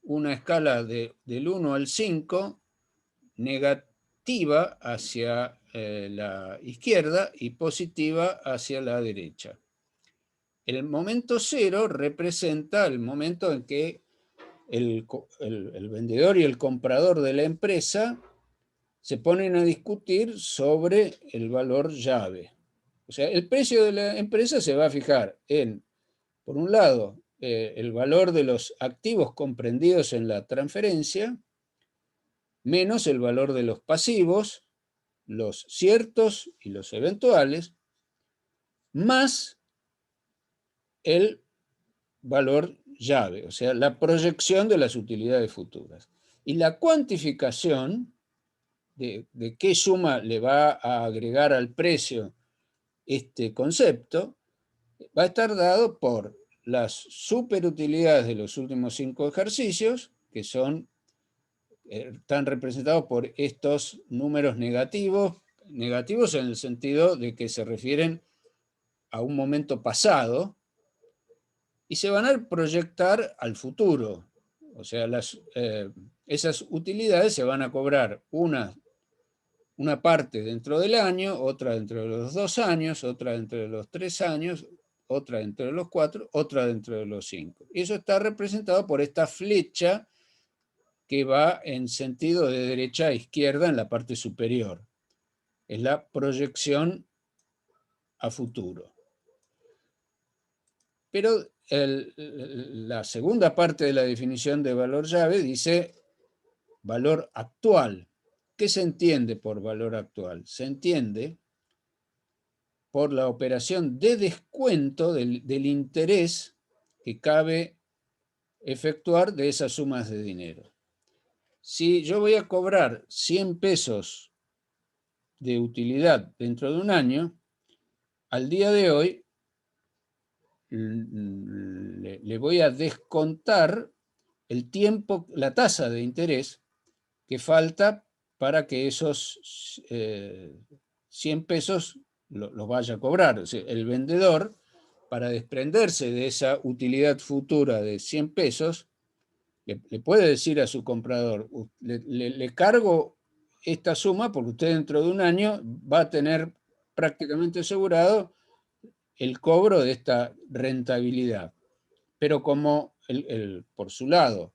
una escala del 1 al 5 negativa hacia la izquierda y positiva hacia la derecha. El momento 0 representa el momento en que el vendedor y el comprador de la empresa se ponen a discutir sobre el valor llave. O sea, el precio de la empresa se va a fijar en, por un lado, el valor de los activos comprendidos en la transferencia, menos el valor de los pasivos, los ciertos y los eventuales, más el valor llave, o sea, la proyección de las utilidades futuras. Y la cuantificación de qué suma le va a agregar al precio este concepto, va a estar dado por las superutilidades de los últimos 5 ejercicios, que están representados por estos números negativos en el sentido de que se refieren a un momento pasado, y se van a proyectar al futuro. O sea, esas utilidades se van a cobrar una parte dentro del año, otra dentro de los 2 años, otra dentro de los 3 años, otra dentro de los 4, otra dentro de los 5. Y eso está representado por esta flecha que va en sentido de derecha a izquierda en la parte superior. Es la proyección a futuro. Pero la segunda parte de la definición de valor llave dice valor actual. ¿Qué se entiende por valor actual? Se entiende por la operación de descuento del interés que cabe efectuar de esas sumas de dinero. Si yo voy a cobrar 100 pesos de utilidad dentro de un año, al día de hoy le voy a descontar el tiempo, la tasa de interés que falta para que esos 100 pesos los vaya a cobrar. O sea, el vendedor, para desprenderse de esa utilidad futura de 100 pesos, le puede decir a su comprador, le cargo esta suma porque usted dentro de un año va a tener prácticamente asegurado el cobro de esta rentabilidad. Pero como por su lado,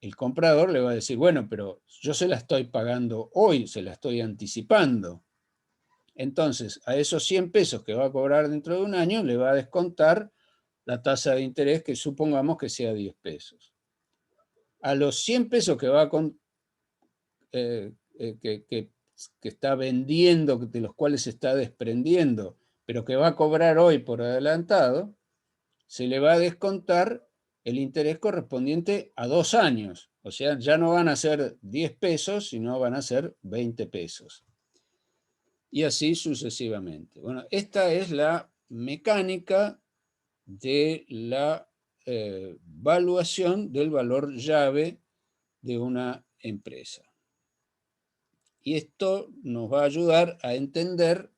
el comprador le va a decir, bueno, pero yo se la estoy pagando hoy, se la estoy anticipando. Entonces, a esos 100 pesos que va a cobrar dentro de un año, le va a descontar la tasa de interés, que supongamos que sea 10 pesos. A los 100 pesos que va que está vendiendo, de los cuales se está desprendiendo, pero que va a cobrar hoy por adelantado, se le va a descontar el interés correspondiente a 2 años. O sea, ya no van a ser 10 pesos, sino van a ser 20 pesos. Y así sucesivamente. Bueno, esta es la mecánica de la valuación del valor llave de una empresa. Y esto nos va a ayudar a entender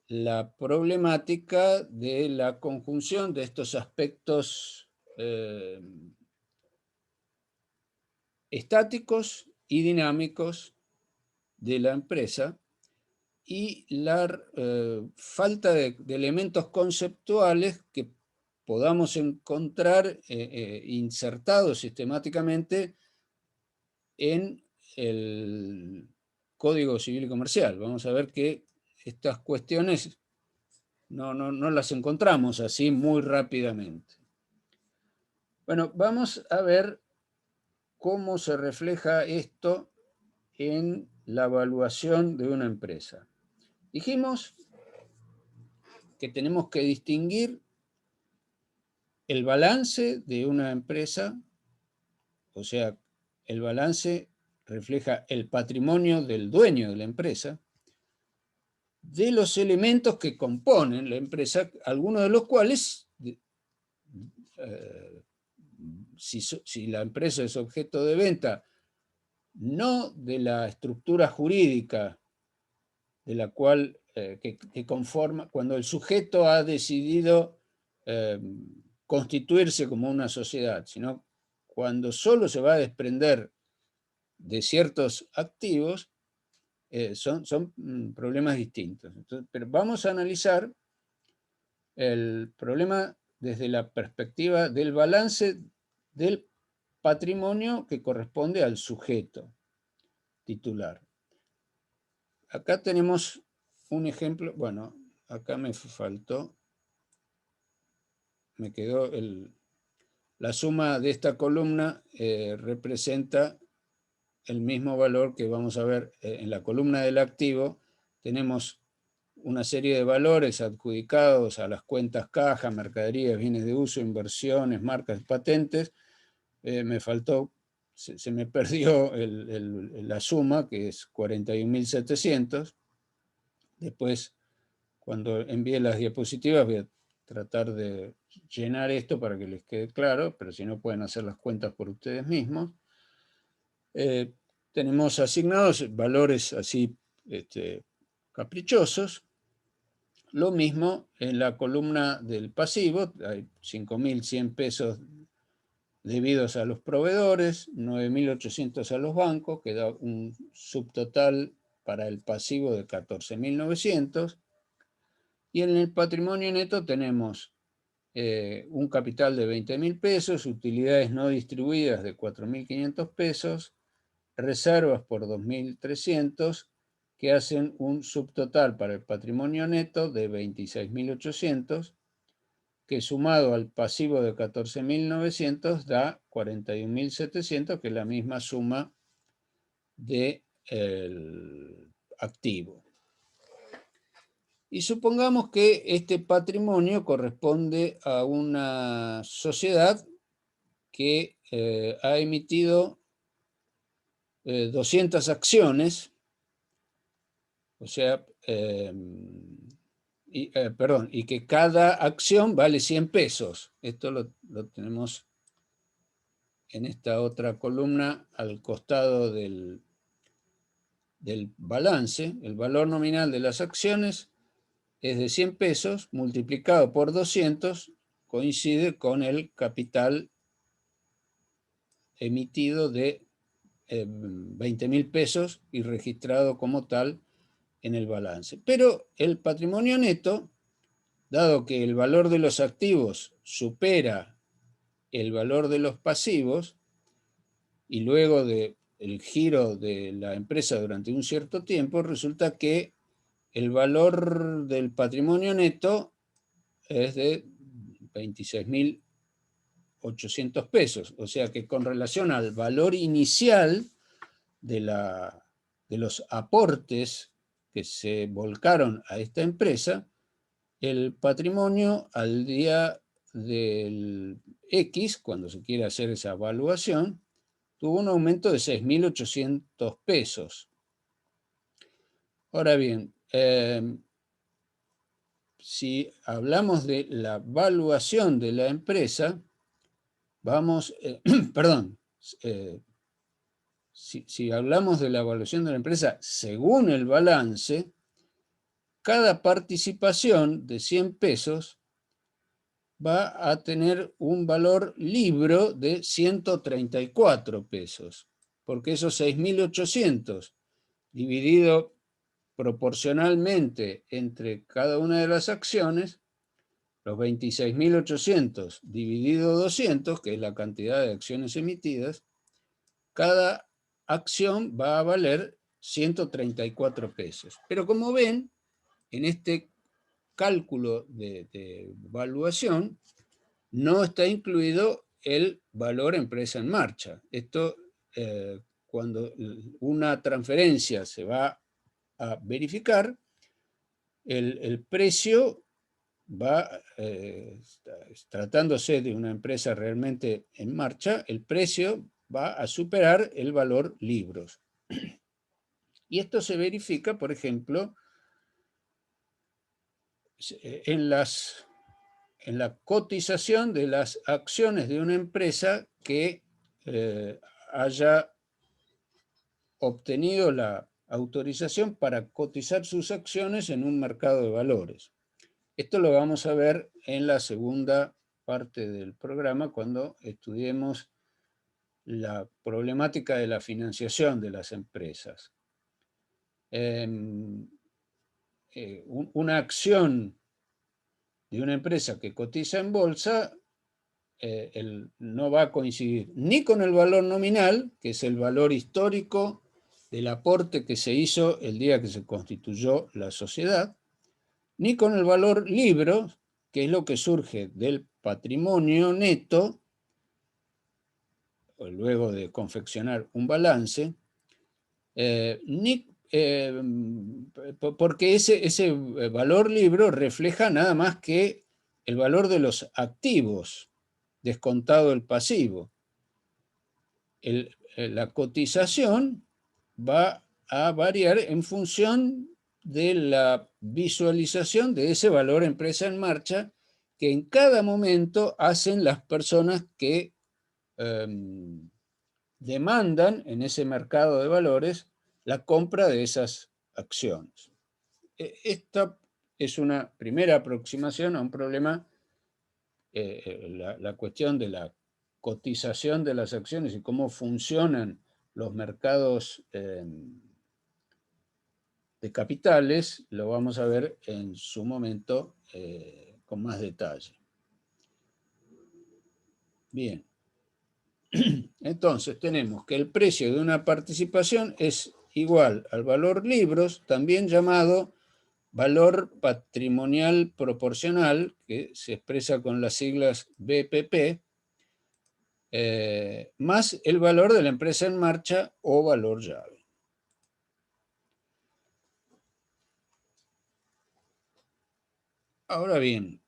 la problemática de la conjunción de estos aspectos estáticos y dinámicos de la empresa y la falta de elementos conceptuales que podamos encontrar insertados sistemáticamente en el Código Civil y Comercial. Vamos a ver que estas cuestiones no las encontramos así muy rápidamente. Bueno, vamos a ver cómo se refleja esto en la evaluación de una empresa. Dijimos que tenemos que distinguir el balance de una empresa, o sea, el balance refleja el patrimonio del dueño de la empresa, de los elementos que componen la empresa, algunos de los cuales, si la empresa es objeto de venta, no de la estructura jurídica de la cual que conforma, cuando el sujeto ha decidido constituirse como una sociedad, sino cuando solo se va a desprender de ciertos activos, son problemas distintos. Entonces, pero vamos a analizar el problema desde la perspectiva del balance del patrimonio que corresponde al sujeto titular. Acá tenemos un ejemplo, bueno, acá me faltó, me quedó la suma de esta columna representa el mismo valor que vamos a ver en la columna del activo. Tenemos una serie de valores adjudicados a las cuentas caja, mercaderías, bienes de uso, inversiones, marcas, patentes. Me faltó, se me perdió la suma, que es 41.700. Después Cuando envíe las diapositivas voy a tratar de llenar esto para que les quede claro, pero si no pueden hacer las cuentas por ustedes mismos. Tenemos asignados valores así caprichosos. Lo mismo en la columna del pasivo, hay 5.100 pesos debidos a los proveedores, 9.800 a los bancos, que da un subtotal para el pasivo de 14.900. Y en el patrimonio neto tenemos un capital de 20.000 pesos, utilidades no distribuidas de 4.500 pesos, reservas por 2.300, que hacen un subtotal para el patrimonio neto de 26.800, que sumado al pasivo de 14.900 da 41.700, que es la misma suma del activo. Y supongamos que este patrimonio corresponde a una sociedad que ha emitido 200 acciones, o sea, y que cada acción vale 100 pesos. Esto lo tenemos en esta otra columna al costado del balance. El valor nominal de las acciones es de 100 pesos, multiplicado por 200, coincide con el capital emitido de 20.000 pesos y registrado como tal en el balance. Pero el patrimonio neto, dado que el valor de los activos supera el valor de los pasivos, y luego del giro de la empresa durante un cierto tiempo, resulta que el valor del patrimonio neto es de 26.800 pesos. O sea que con relación al valor inicial de los aportes que se volcaron a esta empresa, el patrimonio al día del X, cuando se quiere hacer esa evaluación, tuvo un aumento de 6.800 pesos. Ahora bien, si hablamos de la valuación de la empresa, si hablamos de la evaluación de la empresa según el balance, cada participación de 100 pesos va a tener un valor libro de 134 pesos, porque esos 6.800 dividido proporcionalmente entre cada una de las acciones, los 26.800 dividido 200, que es la cantidad de acciones emitidas, cada acción va a valer 134 pesos. Pero como ven, en este cálculo de valuación no está incluido el valor empresa en marcha. Esto, cuando una transferencia se va a verificar, el precio va, tratándose de una empresa realmente en marcha, el precio va a superar el valor libros. Y esto se verifica, por ejemplo, en la cotización de las acciones de una empresa que haya obtenido la autorización para cotizar sus acciones en un mercado de valores. Esto lo vamos a ver en la segunda parte del programa cuando estudiemos la problemática de la financiación de las empresas. Una acción de una empresa que cotiza en bolsa no va a coincidir ni con el valor nominal, que es el valor histórico del aporte que se hizo el día que se constituyó la sociedad, ni con el valor libro, que es lo que surge del patrimonio neto, luego de confeccionar un balance, porque ese valor libro refleja nada más que el valor de los activos, descontado el pasivo. La cotización va a variar en función de la visualización de ese valor empresa en marcha que en cada momento hacen las personas que demandan en ese mercado de valores la compra de esas acciones. Esta es una primera aproximación a un problema, la cuestión de la cotización de las acciones y cómo funcionan los mercados de capitales, lo vamos a ver en su momento con más detalle. Bien. Entonces tenemos que el precio de una participación es igual al valor libros, también llamado valor patrimonial proporcional, que se expresa con las siglas BPP, más el valor de la empresa en marcha o valor llave. Ahora bien,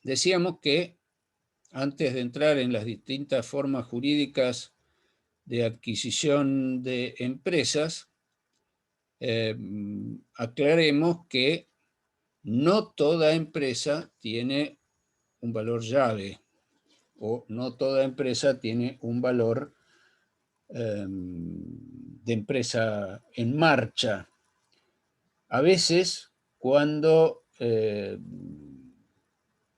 decíamos que antes de entrar en las distintas formas jurídicas de adquisición de empresas, aclaremos que no toda empresa tiene un valor llave o no toda empresa tiene un valor de empresa en marcha. A veces, cuando,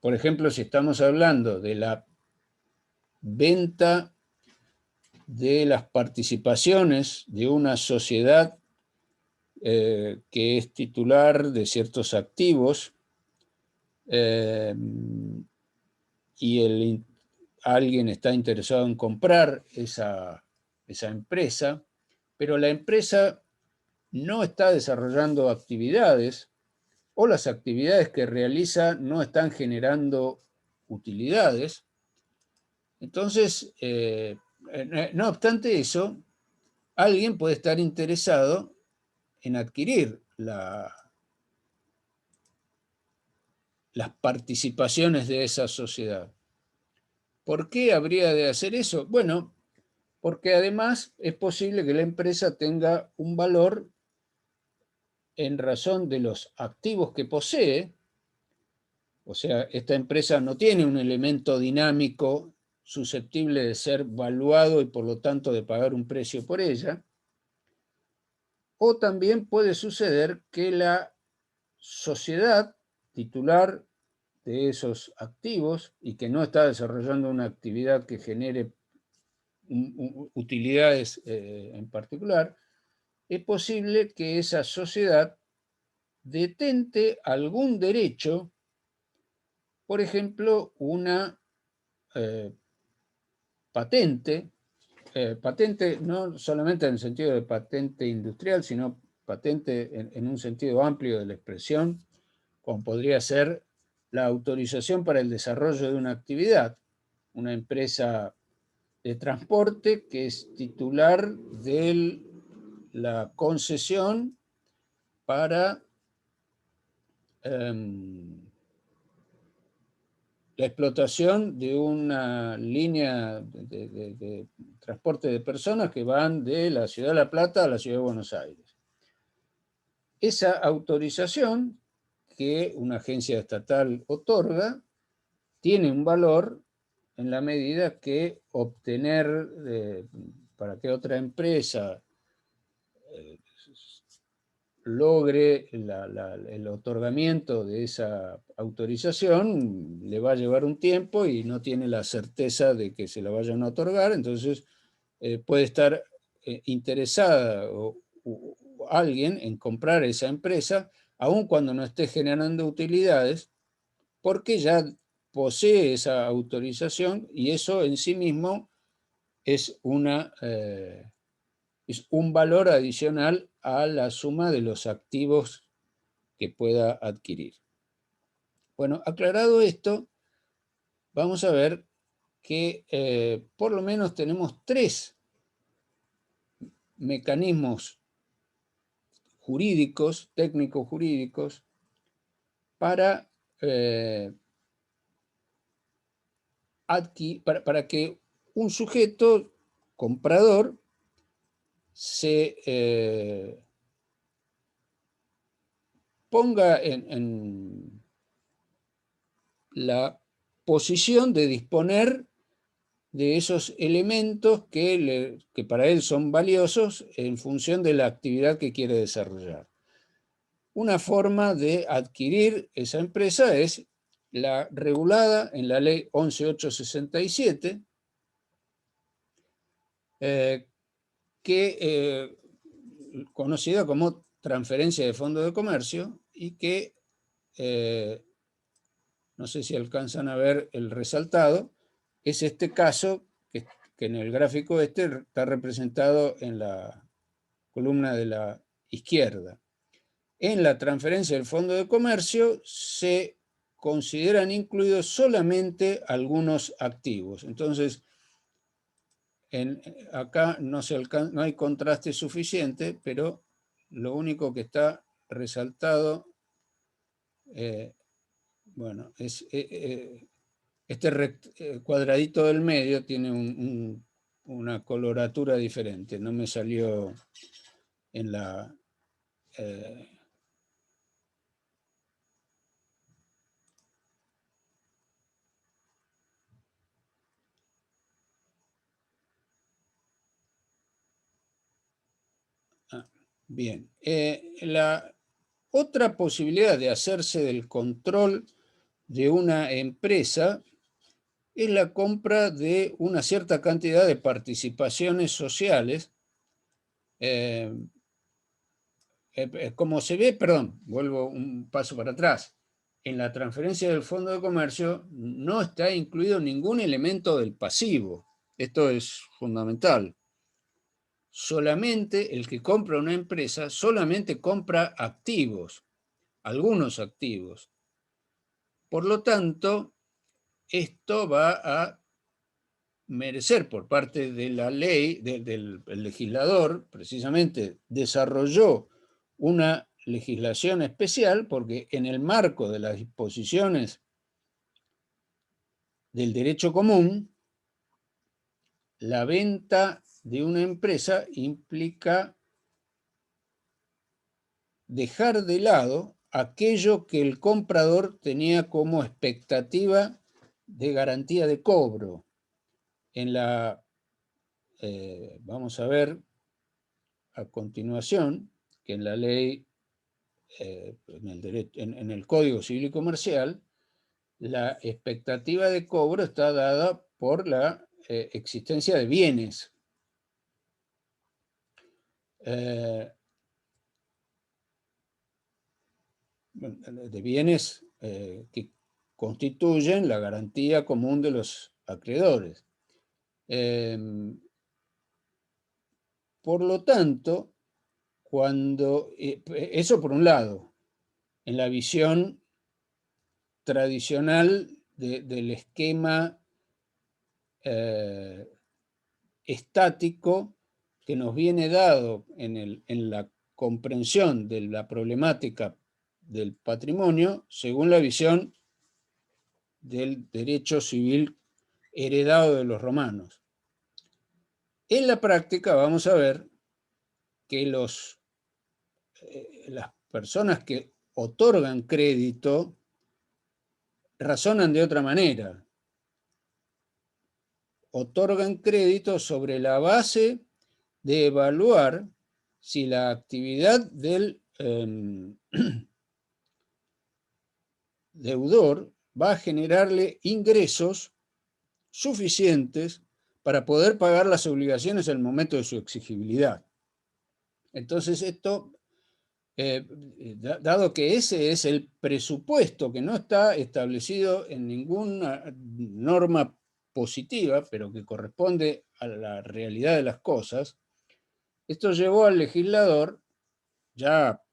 por ejemplo, si estamos hablando de la venta de las participaciones de una sociedad que es titular de ciertos activos y alguien está interesado en comprar esa empresa, pero la empresa no está desarrollando actividades o las actividades que realiza no están generando utilidades. Entonces, no obstante eso, alguien puede estar interesado en adquirir las participaciones de esa sociedad. ¿Por qué habría de hacer eso? Bueno, porque además es posible que la empresa tenga un valor en razón de los activos que posee. O sea, esta empresa no tiene un elemento dinámico susceptible de ser valuado y por lo tanto de pagar un precio por ella. O también puede suceder que la sociedad titular de esos activos y que no está desarrollando una actividad que genere utilidades en particular, es posible que esa sociedad detente algún derecho, por ejemplo, una patente, patente no solamente en el sentido de patente industrial, sino patente en un sentido amplio de la expresión, como podría ser la autorización para el desarrollo de una actividad. Una empresa de transporte que es titular de la concesión para la explotación de una línea de transporte de personas que van de la Ciudad de La Plata a la Ciudad de Buenos Aires. Esa autorización que una agencia estatal otorga tiene un valor en la medida que obtener para que otra empresa logre el otorgamiento de esa autorización, le va a llevar un tiempo y no tiene la certeza de que se la vayan a otorgar, entonces puede estar interesada o alguien en comprar esa empresa, aun cuando no esté generando utilidades, porque ya posee esa autorización y eso en sí mismo es es un valor adicional a la suma de los activos que pueda adquirir. Bueno, aclarado esto, vamos a ver que por lo menos tenemos tres mecanismos jurídicos, técnicos jurídicos, para que un sujeto comprador se ponga en la posición de disponer de esos elementos que para él son valiosos en función de la actividad que quiere desarrollar. Una forma de adquirir esa empresa es la regulada en la ley 11.867, conocida como transferencia de fondo de comercio, y que, no sé si alcanzan a ver el resaltado, es este caso que en el gráfico está representado en la columna de la izquierda. En la transferencia del fondo de comercio se consideran incluidos solamente algunos activos. Entonces, acá no hay contraste suficiente, pero lo único que está resaltado, bueno, es este cuadradito del medio tiene una coloratura diferente. No me salió en la... bien. La otra posibilidad de hacerse del control de una empresa es la compra de una cierta cantidad de participaciones sociales. Como se ve, perdón, vuelvo un paso para atrás, en la transferencia del fondo de comercio no está incluido ningún elemento del pasivo. Esto es fundamental. Solamente el que compra una empresa solamente compra activos, algunos activos. Por lo tanto, esto va a merecer por parte de la ley, del legislador, precisamente desarrolló una legislación especial porque en el marco de las disposiciones del derecho común, la venta de una empresa implica dejar de lado aquello que el comprador tenía como expectativa de garantía de cobro. Vamos a ver a continuación que en la ley, en el Código Civil y Comercial, la expectativa de cobro está dada por la existencia de bienes. De bienes que constituyen la garantía común de los acreedores. Por lo tanto, eso por un lado, en la visión tradicional del esquema estático que nos viene dado en la comprensión de la problemática del patrimonio según la visión del derecho civil heredado de los romanos. En la práctica vamos a ver que las personas que otorgan crédito razonan de otra manera. Otorgan crédito sobre la base de evaluar si la actividad del deudor va a generarle ingresos suficientes para poder pagar las obligaciones en el momento de su exigibilidad. Entonces esto, dado que ese es el presupuesto que no está establecido en ninguna norma positiva, pero que corresponde a la realidad de las cosas, esto llevó al legislador, ya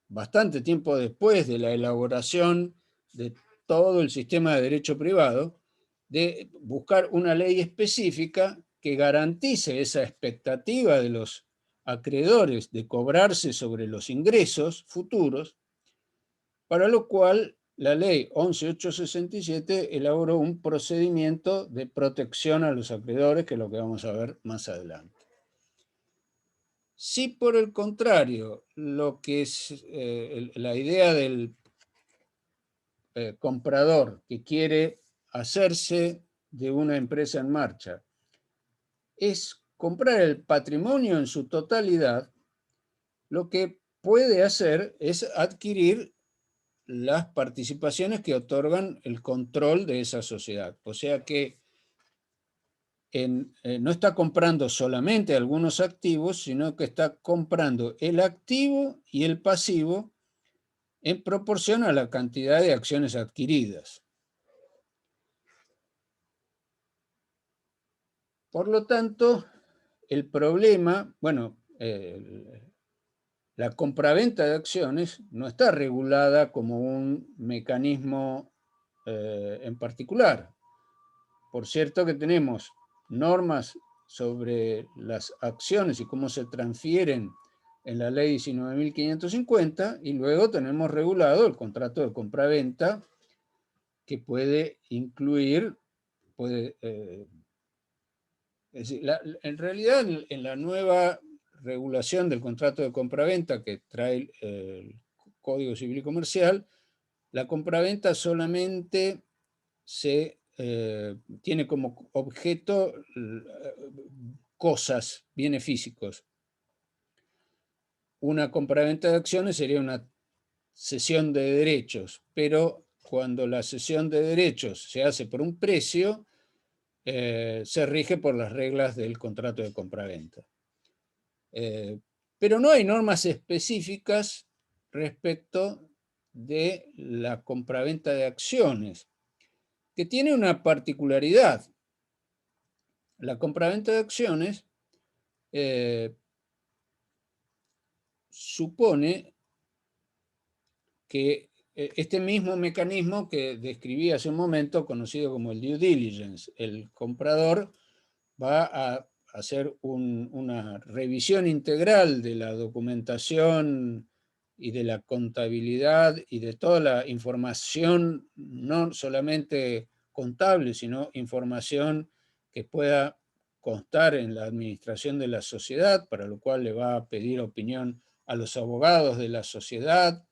bastante tiempo después de la elaboración de todo el sistema de derecho privado, de buscar una ley específica que garantice esa expectativa de los acreedores de cobrarse sobre los ingresos futuros, para lo cual la ley 11.867 elaboró un procedimiento de protección a los acreedores, que es lo que vamos a ver más adelante. Si por el contrario, lo que es la idea del comprador que quiere hacerse de una empresa en marcha es comprar el patrimonio en su totalidad, lo que puede hacer es adquirir las participaciones que otorgan el control de esa sociedad. O sea que no está comprando solamente algunos activos, sino que está comprando el activo y el pasivo en proporción a la cantidad de acciones adquiridas. Por lo tanto, el problema, bueno, la compraventa de acciones no está regulada como un mecanismo en particular. Por cierto que tenemos normas sobre las acciones y cómo se transfieren en la ley 19.550 y luego tenemos regulado el contrato de compraventa que puede incluir, es decir, en realidad en la nueva regulación del contrato de compraventa que trae el Código Civil y Comercial, la compraventa solamente tiene como objeto cosas, bienes físicos. Una compraventa de acciones sería una cesión de derechos, pero cuando la cesión de derechos se hace por un precio, se rige por las reglas del contrato de compraventa. Pero no hay normas específicas respecto de la compraventa de acciones, que tiene una particularidad. La compraventa de acciones supone que este mismo mecanismo que describí hace un momento, conocido como el due diligence, el comprador va a hacer una revisión integral de la documentación y de la contabilidad y de toda la información, no solamente contable, sino información que pueda constar en la administración de la sociedad, para lo cual le va a pedir opinión a los abogados de la sociedad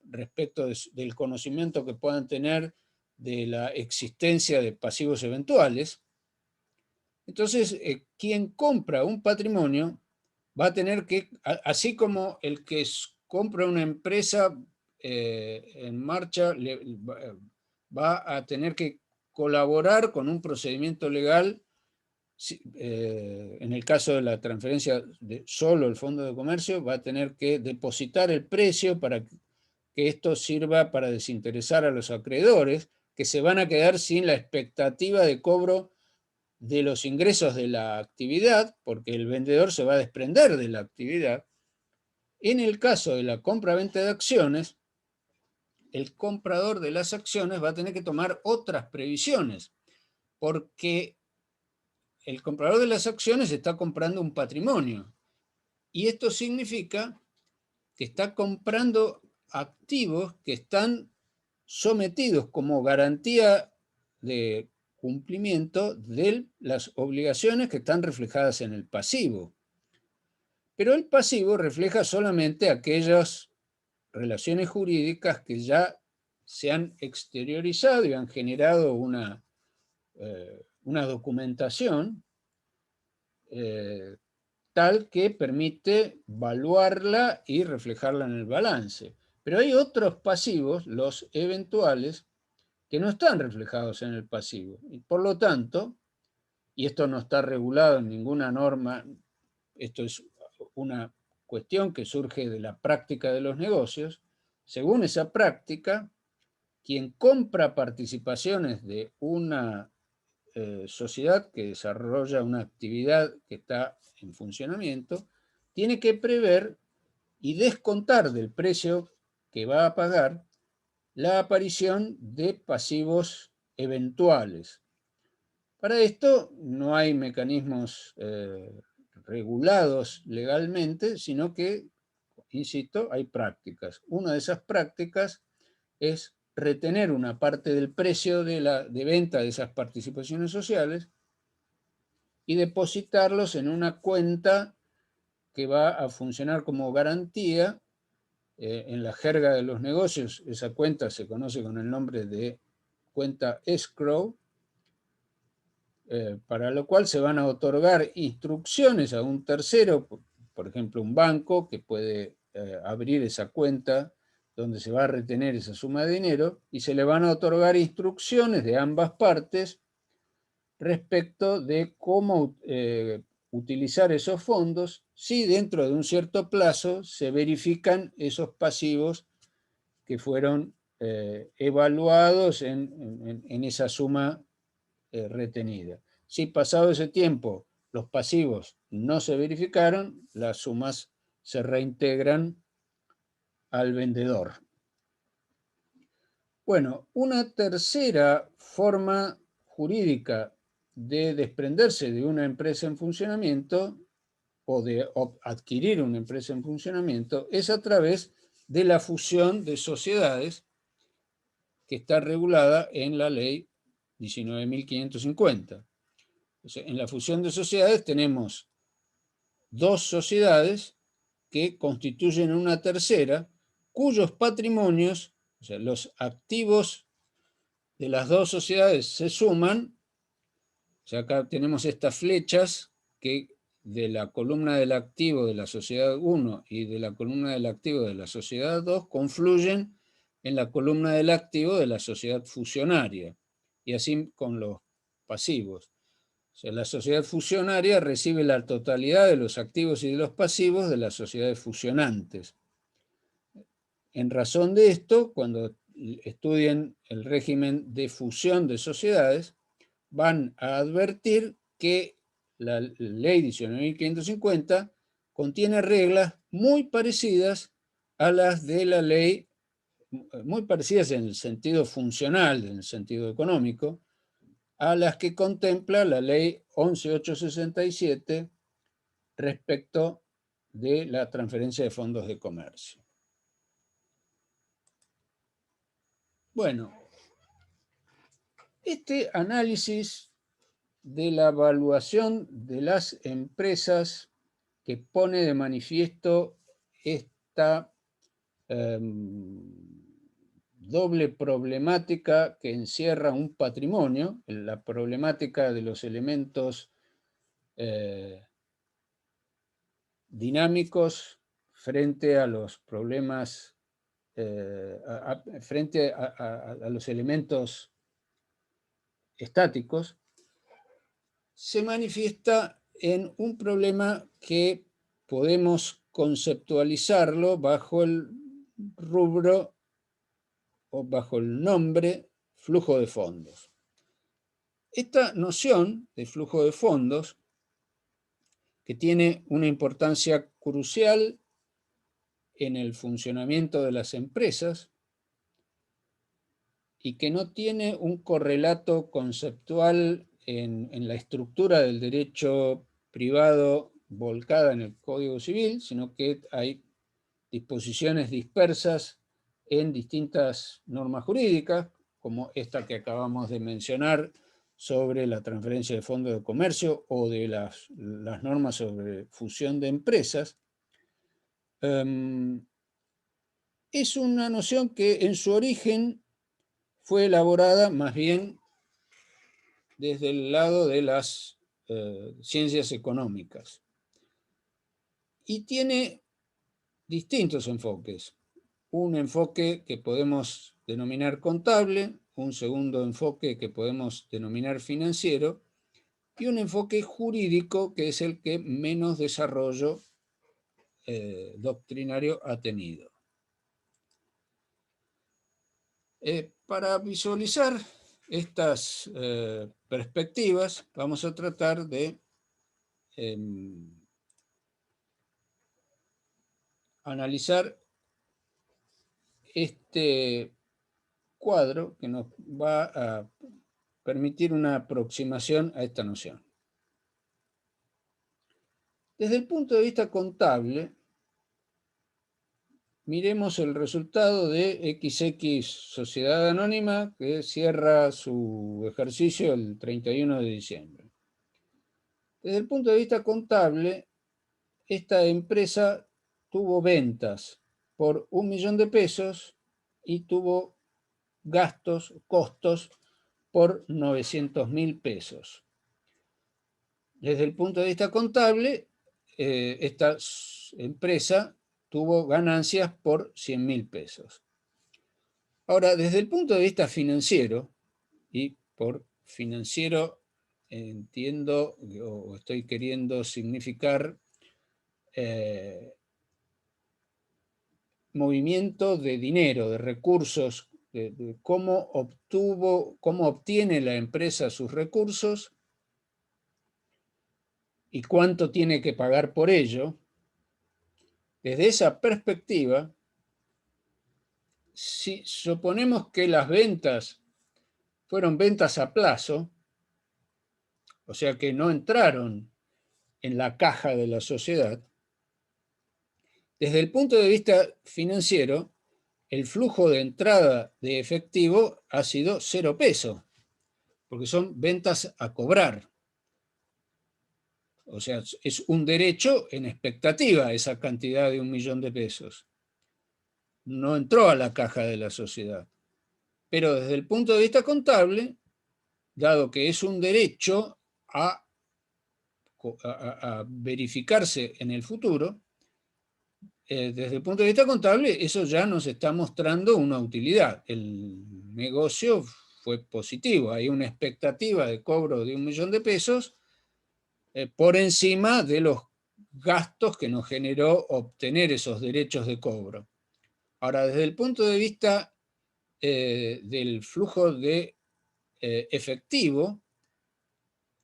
respecto del conocimiento que puedan tener de la existencia de pasivos eventuales. Entonces, quien compra un patrimonio va a tener que, así como el que compra una empresa en marcha, va a tener que colaborar con un procedimiento legal, en el caso de la transferencia de solo el Fondo de Comercio, va a tener que depositar el precio para que esto sirva para desinteresar a los acreedores, que se van a quedar sin la expectativa de cobro de los ingresos de la actividad, porque el vendedor se va a desprender de la actividad. En el caso de la compra-venta de acciones, el comprador de las acciones va a tener que tomar otras previsiones, porque el comprador de las acciones está comprando un patrimonio. Y esto significa que está comprando activos que están sometidos como garantía de cumplimiento de las obligaciones que están reflejadas en el pasivo. Pero el pasivo refleja solamente aquellas relaciones jurídicas que ya se han exteriorizado y han generado una documentación tal que permite valuarla y reflejarla en el balance. Pero hay otros pasivos, los eventuales, que no están reflejados en el pasivo. Y por lo tanto, y esto no está regulado en ninguna norma, esto es una cuestión que surge de la práctica de los negocios, según esa práctica, quien compra participaciones de una sociedad que desarrolla una actividad que está en funcionamiento, tiene que prever y descontar del precio que va a pagar la aparición de pasivos eventuales. Para esto no hay mecanismos regulados legalmente, sino que, insisto, hay prácticas. Una de esas prácticas es retener una parte del precio de venta de esas participaciones sociales y depositarlos en una cuenta que va a funcionar como garantía. En la jerga de los negocios, esa cuenta se conoce con el nombre de cuenta escrow, para lo cual se van a otorgar instrucciones a un tercero, por ejemplo un banco que puede abrir esa cuenta donde se va a retener esa suma de dinero, y se le van a otorgar instrucciones de ambas partes respecto de cómo utilizar esos fondos, si dentro de un cierto plazo se verifican esos pasivos que fueron evaluados en esa suma retenida. Si pasado ese tiempo los pasivos no se verificaron, las sumas se reintegran al vendedor. Bueno, una tercera forma jurídica de desprenderse de una empresa en funcionamiento o de adquirir una empresa en funcionamiento es a través de la fusión de sociedades, que está regulada en la ley 19.550. O sea, en la fusión de sociedades tenemos dos sociedades que constituyen una tercera, cuyos patrimonios, o sea, los activos de las dos sociedades se suman. O sea, acá tenemos estas flechas que de la columna del activo de la sociedad 1 y de la columna del activo de la sociedad 2 confluyen en la columna del activo de la sociedad fusionaria, y así con los pasivos. O sea, la sociedad fusionaria recibe la totalidad de los activos y de los pasivos de las sociedades fusionantes. En razón de esto, cuando estudien el régimen de fusión de sociedades, van a advertir que la ley 19.550 contiene reglas muy parecidas a las de la ley, muy parecidas en el sentido funcional, en el sentido económico, a las que contempla la ley 11.867 respecto de la transferencia de fondos de comercio. Bueno, este análisis de la evaluación de las empresas que pone de manifiesto esta doble problemática que encierra un patrimonio, la problemática de los elementos dinámicos frente a los problemas, frente a los elementos estáticos, se manifiesta en un problema que podemos conceptualizarlo bajo el rubro o bajo el nombre flujo de fondos. Esta noción de flujo de fondos, que tiene una importancia crucial en el funcionamiento de las empresas y que no tiene un correlato conceptual en la estructura del derecho privado volcada en el Código Civil, sino que hay disposiciones dispersas en distintas normas jurídicas, como esta que acabamos de mencionar sobre la transferencia de fondos de comercio, o de las normas sobre fusión de empresas. Es una noción que en su origen fue elaborada más bien desde el lado de las ciencias económicas y tiene distintos enfoques. Un enfoque que podemos denominar contable, un segundo enfoque que podemos denominar financiero, y un enfoque jurídico que es el que menos desarrollo doctrinario ha tenido. Para visualizar estas perspectivas, vamos a tratar de analizar este cuadro que nos va a permitir una aproximación a esta noción. Desde el punto de vista contable, miremos el resultado de XX Sociedad Anónima, que cierra su ejercicio el 31 de diciembre. Desde el punto de vista contable, esta empresa tuvo ventas por 1 millón de pesos y tuvo gastos, costos por 900.000 pesos. Desde el punto de vista contable, esta empresa tuvo ganancias por 100.000 pesos. Ahora, desde el punto de vista financiero, y por financiero entiendo o estoy queriendo significar movimiento de dinero, de recursos, de cómo obtiene la empresa sus recursos y cuánto tiene que pagar por ello. Desde esa perspectiva, si suponemos que las ventas fueron ventas a plazo, o sea que no entraron en la caja de la sociedad, desde el punto de vista financiero, el flujo de entrada de efectivo ha sido 0 pesos, porque son ventas a cobrar. O sea, es un derecho en expectativa esa cantidad de 1 millón de pesos. No entró a la caja de la sociedad. Pero desde el punto de vista contable, dado que es un derecho a verificarse en el futuro, desde el punto de vista contable, eso ya nos está mostrando una utilidad. El negocio fue positivo, hay una expectativa de cobro de 1 millón de pesos por encima de los gastos que nos generó obtener esos derechos de cobro. Ahora, desde el punto de vista del flujo de efectivo,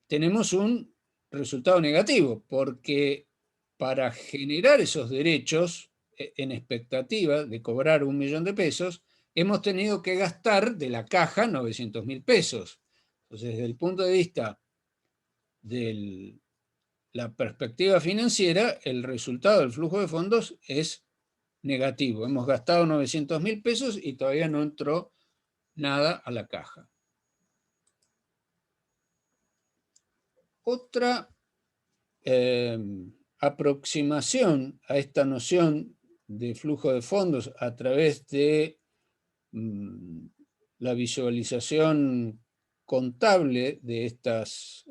tenemos un resultado negativo, porque para generar esos derechos en expectativa de cobrar 1 millón de pesos, hemos tenido que gastar de la caja 900.000 pesos. Entonces, desde el punto de vista de la perspectiva financiera, el resultado del flujo de fondos es negativo. Hemos gastado 900.000 pesos y todavía no entró nada a la caja. Otra aproximación a esta noción de flujo de fondos a través de la visualización contable de estas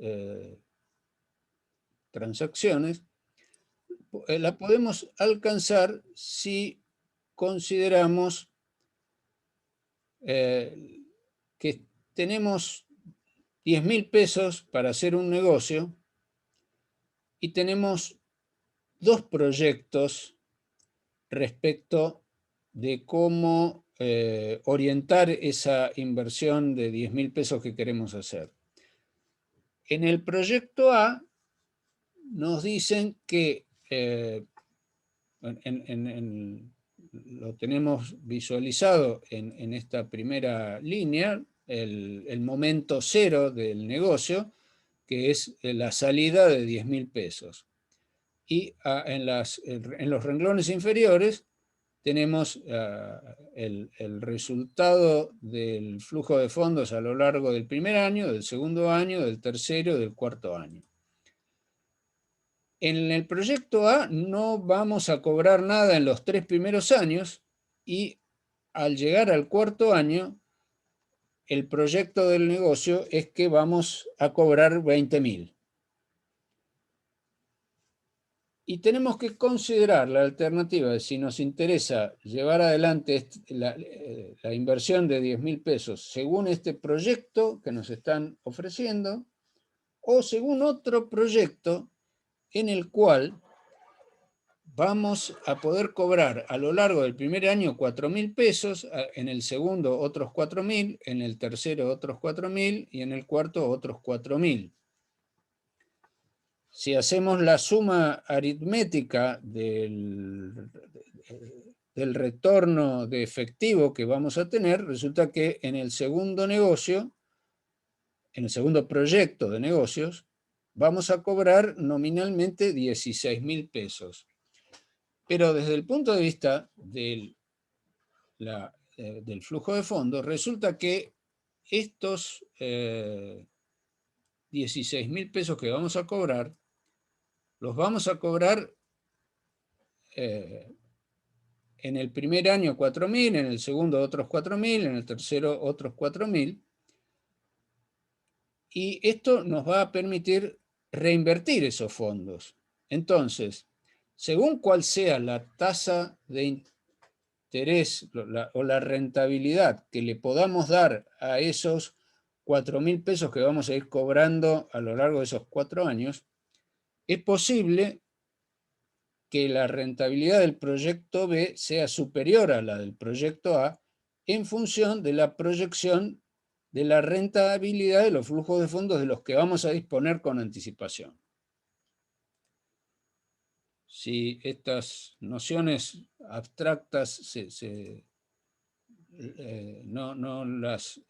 transacciones, la podemos alcanzar si consideramos que tenemos 10.000 pesos para hacer un negocio y tenemos 2 proyectos respecto de cómo orientar esa inversión de 10.000 pesos que queremos hacer. En el proyecto A nos dicen que lo tenemos visualizado en esta primera línea, el momento cero del negocio, que es la salida de 10.000 pesos. Y en los renglones inferiores tenemos el resultado del flujo de fondos a lo largo del primer año, del segundo año, del tercero y del cuarto año. En el proyecto A no vamos a cobrar nada en los 3 primeros años y al llegar al cuarto año, el proyecto del negocio es que vamos a cobrar 20.000. Y tenemos que considerar la alternativa de si nos interesa llevar adelante la inversión de 10.000 pesos según este proyecto que nos están ofreciendo o según otro proyecto en el cual vamos a poder cobrar a lo largo del primer año 4.000 pesos, en el segundo otros 4.000, en el tercero otros 4.000 y en el cuarto otros 4.000. Si hacemos la suma aritmética del retorno de efectivo que vamos a tener, resulta que en el segundo negocio, en el segundo proyecto de negocios, vamos a cobrar nominalmente 16.000 pesos. Pero desde el punto de vista del flujo de fondos, resulta que estos 16.000 pesos que vamos a cobrar, los vamos a cobrar en el primer año 4.000, en el segundo otros 4.000, en el tercero otros 4.000. Y esto nos va a permitir reinvertir esos fondos. Entonces, según cuál sea la tasa de interés o la rentabilidad que le podamos dar a esos 4.000 pesos que vamos a ir cobrando a lo largo de esos 4 años, es posible que la rentabilidad del proyecto B sea superior a la del proyecto A en función de la proyección de la rentabilidad de los flujos de fondos de los que vamos a disponer con anticipación. Si estas nociones abstractas no las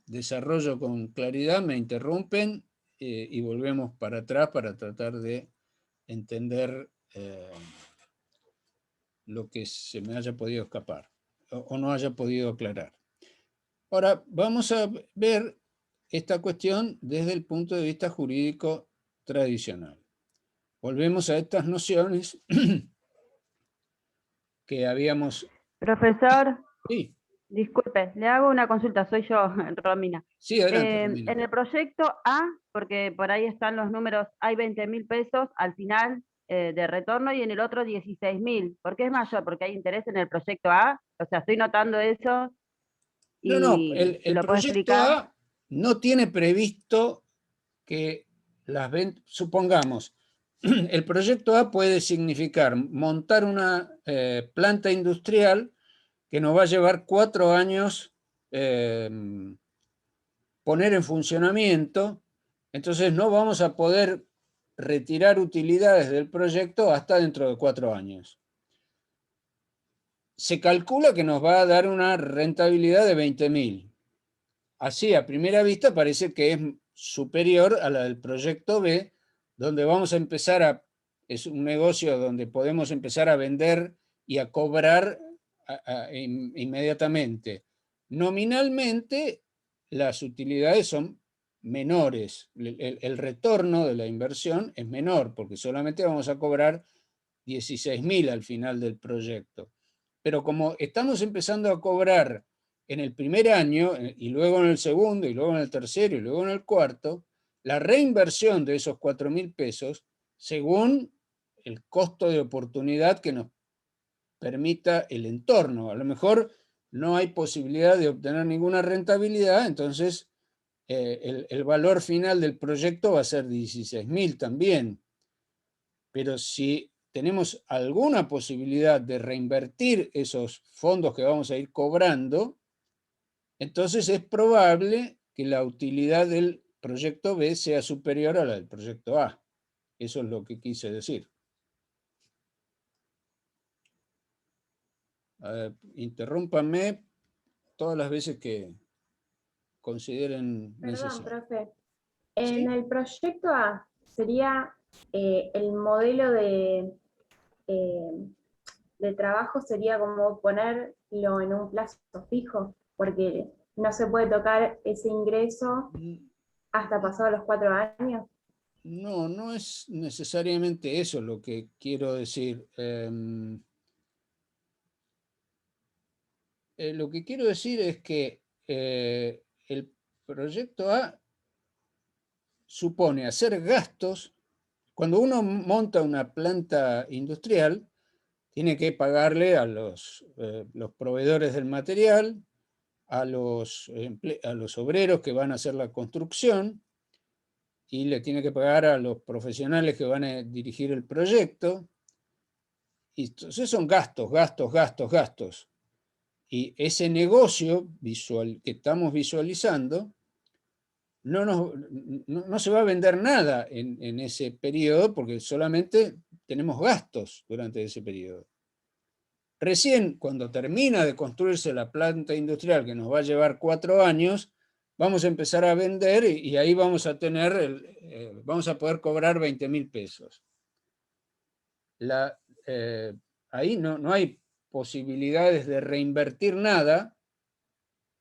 desarrollo con claridad, me interrumpen y volvemos para atrás para tratar de entender lo que se me haya podido escapar o no haya podido aclarar. Ahora, vamos a ver esta cuestión desde el punto de vista jurídico tradicional. Volvemos a estas nociones que habíamos... Profesor, Sí, disculpe, le hago una consulta, soy yo, Romina. sí, adelante, Romina. En el proyecto A, porque por ahí están los números, hay 20.000 pesos al final de retorno y en el otro 16.000. ¿Por qué es mayor? ¿Porque hay interés en el proyecto A? O sea, estoy notando eso No, y el lo puedo proyecto explicar. A no tiene previsto que las ventas, supongamos, el proyecto A puede significar montar una planta industrial que nos va a llevar 4 años poner en funcionamiento, entonces no vamos a poder retirar utilidades del proyecto hasta dentro de 4 años. Se calcula que nos va a dar una rentabilidad de 20.000. Así, a primera vista, parece que es superior a la del proyecto B, donde vamos a empezar a... Es un negocio donde podemos empezar a vender y a cobrar inmediatamente. Nominalmente, las utilidades son menores. El retorno de la inversión es menor, porque solamente vamos a cobrar 16.000 al final del proyecto. Pero como estamos empezando a cobrar en el primer año, y luego en el segundo, y luego en el tercero, y luego en el cuarto, la reinversión de esos 4.000 pesos, según el costo de oportunidad que nos permita el entorno. A lo mejor no hay posibilidad de obtener ninguna rentabilidad, entonces el valor final del proyecto va a ser 16.000 también. Pero si tenemos alguna posibilidad de reinvertir esos fondos que vamos a ir cobrando, entonces es probable que la utilidad del proyecto B sea superior a la del proyecto A. Eso es lo que quise decir. Interrúmpanme todas las veces que consideren Perdón, necesario. profe. En ¿Sí? el proyecto A sería el modelo de trabajo sería como ponerlo en un plazo fijo, porque no se puede tocar ese ingreso hasta pasados los 4 años. No, no es necesariamente eso lo que quiero decir. Lo que quiero decir es que el proyecto A supone hacer gastos. Cuando uno monta una planta industrial, tiene que pagarle a los proveedores del material, a los obreros que van a hacer la construcción, y le tiene que pagar a los profesionales que van a dirigir el proyecto. Y entonces son gastos, gastos, gastos, gastos. Y ese negocio visual que estamos visualizando no se va a vender nada en ese periodo porque solamente tenemos gastos durante ese periodo. Recién cuando termina de construirse la planta industrial, que nos va a llevar 4 años, vamos a empezar a vender y ahí vamos a tener, vamos a poder cobrar 20.000 pesos. Ahí no hay posibilidades de reinvertir nada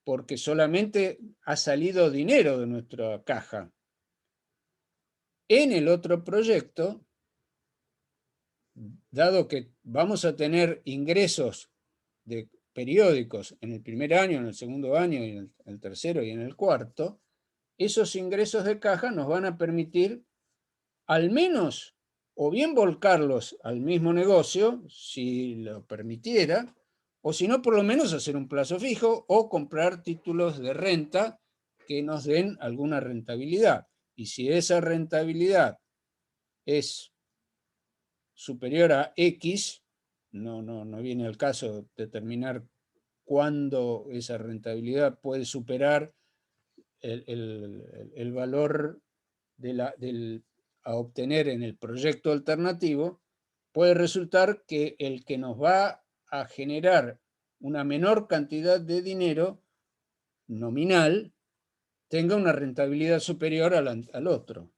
porque solamente ha salido dinero de nuestra caja. En el otro proyecto, dado que vamos a tener ingresos de periódicos en el primer año, en el segundo año, y en el tercero y en el cuarto, esos ingresos de caja nos van a permitir al menos o bien volcarlos al mismo negocio, si lo permitiera, o si no, por lo menos hacer un plazo fijo o comprar títulos de renta que nos den alguna rentabilidad. Y si esa rentabilidad es superior a X, no viene al caso determinar cuándo esa rentabilidad puede superar el valor a obtener en el proyecto alternativo, puede resultar que el que nos va a generar una menor cantidad de dinero nominal tenga una rentabilidad superior al otro.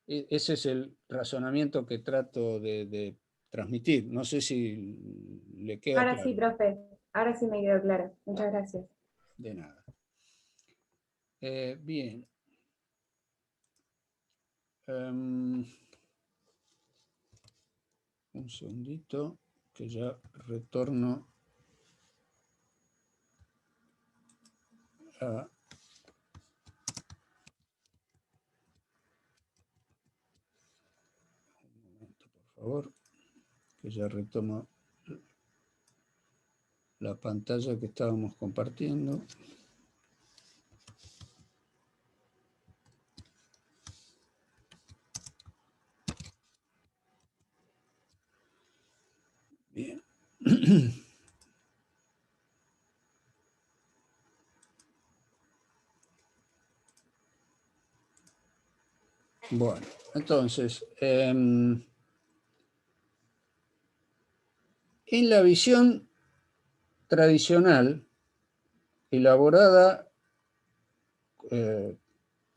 Ese es el razonamiento que trato de transmitir. No sé si le queda Ahora claro. sí, profe. Ahora sí me quedó claro. Muchas gracias. De nada. Bien. Un segundito, que ya retorno a... Un momento, por favor, que ya retomo la pantalla que estábamos compartiendo. Bien. Bueno, entonces, en la visión tradicional, elaborada,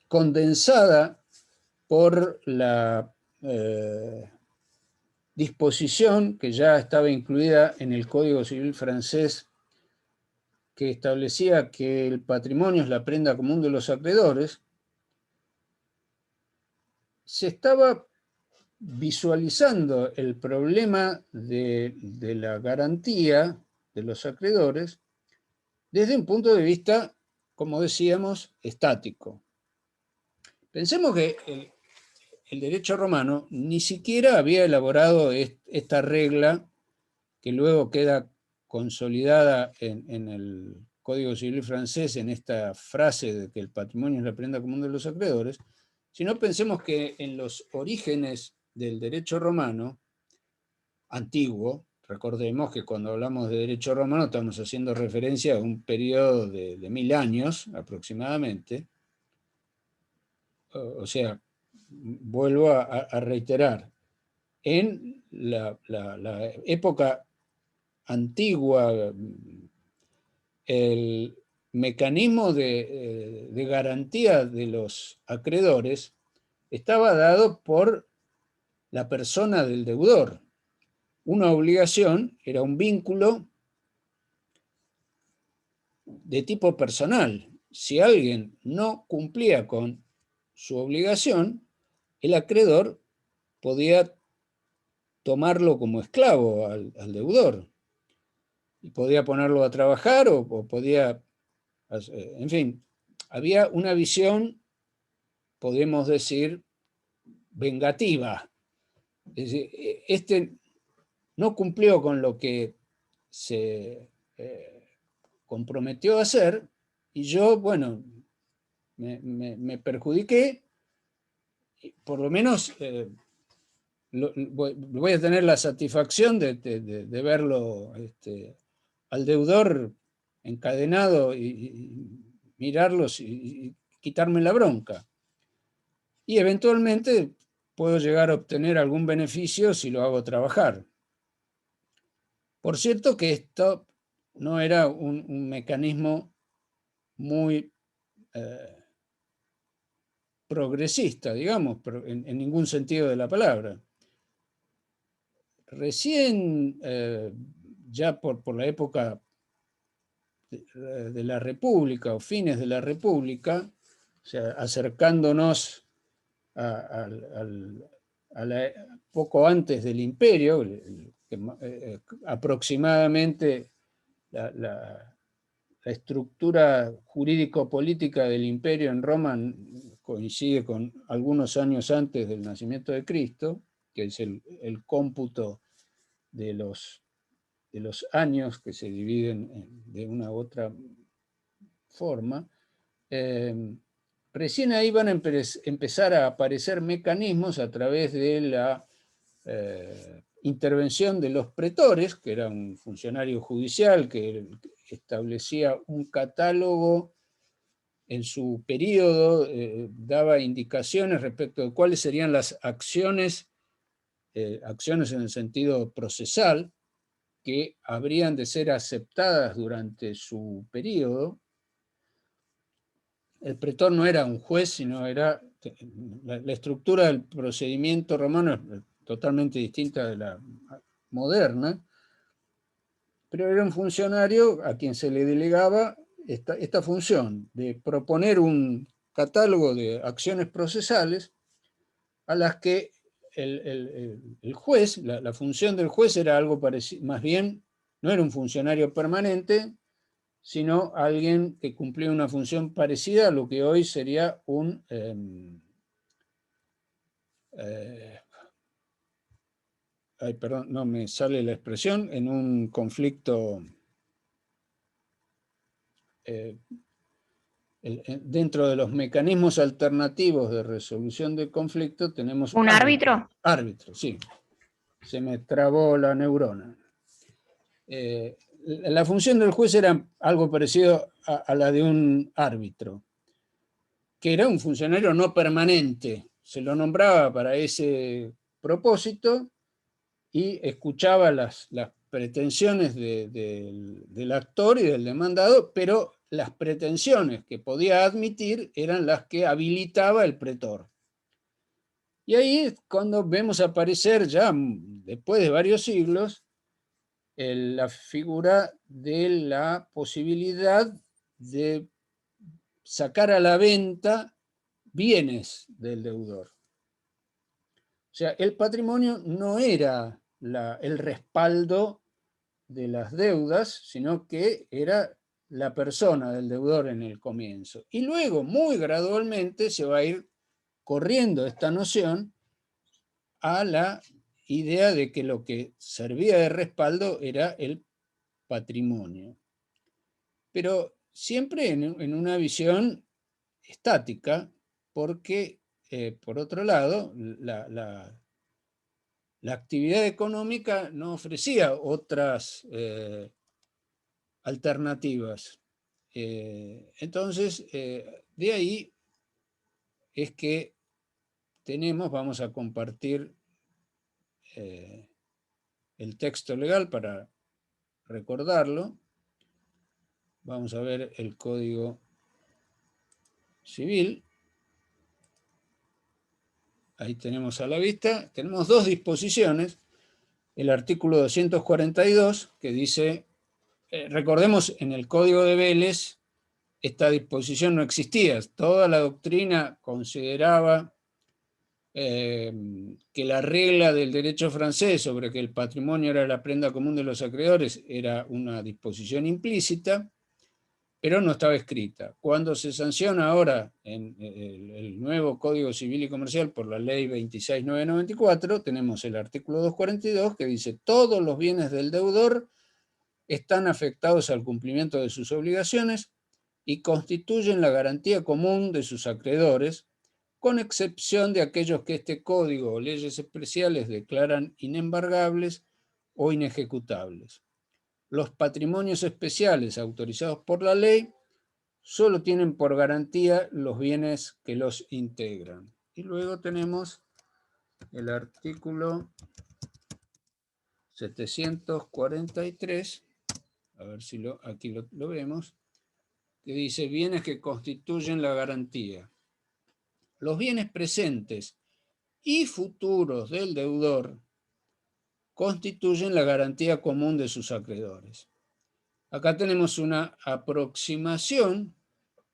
condensada por la disposición que ya estaba incluida en el Código Civil francés, que establecía que el patrimonio es la prenda común de los acreedores, se estaba visualizando el problema de la garantía de los acreedores desde un punto de vista, como decíamos, estático. Pensemos que el derecho romano ni siquiera había elaborado esta regla que luego queda consolidada en el Código Civil francés, en esta frase de que el patrimonio es la prenda común de los acreedores, sino pensemos que en los orígenes del derecho romano antiguo, recordemos que cuando hablamos de derecho romano estamos haciendo referencia a un periodo de 1000 años aproximadamente, o sea, vuelvo a reiterar, en la época antigua, el mecanismo de garantía de los acreedores estaba dado por la persona del deudor. Una obligación era un vínculo de tipo personal. Si alguien no cumplía con su obligación, el acreedor podía tomarlo como esclavo al deudor. Y podía ponerlo a trabajar o podía... En fin, había una visión, podemos decir, vengativa. Es decir, este no cumplió con lo que se comprometió a hacer y yo, bueno, me perjudiqué, por lo menos voy a tener la satisfacción de verlo al deudor encadenado y mirarlos y quitarme la bronca. Y eventualmente puedo llegar a obtener algún beneficio si lo hago trabajar. Por cierto que esto no era un mecanismo muy progresista, digamos, pero en ningún sentido de la palabra. Recién, ya por la época de la República o fines de la República, o sea, acercándonos a poco antes del imperio, aproximadamente la estructura jurídico-política del imperio en Roma coincide con algunos años antes del nacimiento de Cristo, que es el cómputo de los años que se dividen de una u otra forma. Recién ahí van a empezar a aparecer mecanismos a través de la intervención de los pretores, que era un funcionario judicial que establecía un catálogo en su periodo, daba indicaciones respecto de cuáles serían las acciones en el sentido procesal, que habrían de ser aceptadas durante su periodo. El pretor no era un juez, sino era la estructura del procedimiento romano es totalmente distinta de la moderna, pero era un funcionario a quien se le delegaba esta función de proponer un catálogo de acciones procesales a las que el juez, la función del juez era algo parecido, más bien no era un funcionario permanente, sino alguien que cumplía una función parecida a lo que hoy sería un perdón, no me sale la expresión, en un conflicto dentro de los mecanismos alternativos de resolución de conflicto tenemos ¿Un árbitro? Árbitro, sí. Se me trabó la neurona. La función del juez era algo parecido a la de un árbitro, que era un funcionario no permanente. Se lo nombraba para ese propósito y escuchaba las pretensiones del actor y del demandado, pero las pretensiones que podía admitir eran las que habilitaba el pretor. Y ahí es cuando vemos aparecer, ya después de varios siglos, la figura de la posibilidad de sacar a la venta bienes del deudor. O sea, el patrimonio no era el respaldo de las deudas, sino que era la persona del deudor en el comienzo. Y luego, muy gradualmente, se va a ir corriendo esta noción a la idea de que lo que servía de respaldo era el patrimonio. Pero siempre en una visión estática, porque, por otro lado, la actividad económica no ofrecía otras alternativas. Entonces, de ahí es que vamos a compartir el texto legal para recordarlo. Vamos a ver el Código Civil. Ahí tenemos a la vista. Tenemos dos disposiciones. El artículo 242, que dice, recordemos, en el Código de Vélez esta disposición no existía. Toda la doctrina consideraba que la regla del derecho francés sobre que el patrimonio era la prenda común de los acreedores era una disposición implícita, pero no estaba escrita. Cuando se sanciona ahora en el nuevo Código Civil y Comercial por la Ley 26.994, tenemos el artículo 242 que dice: todos los bienes del deudor están afectados al cumplimiento de sus obligaciones y constituyen la garantía común de sus acreedores, con excepción de aquellos que este código o leyes especiales declaran inembargables o inejecutables. Los patrimonios especiales autorizados por la ley solo tienen por garantía los bienes que los integran. Y luego tenemos el artículo 743, a ver si aquí lo vemos, que dice: bienes que constituyen la garantía. Los bienes presentes y futuros del deudor constituyen la garantía común de sus acreedores. Acá tenemos una aproximación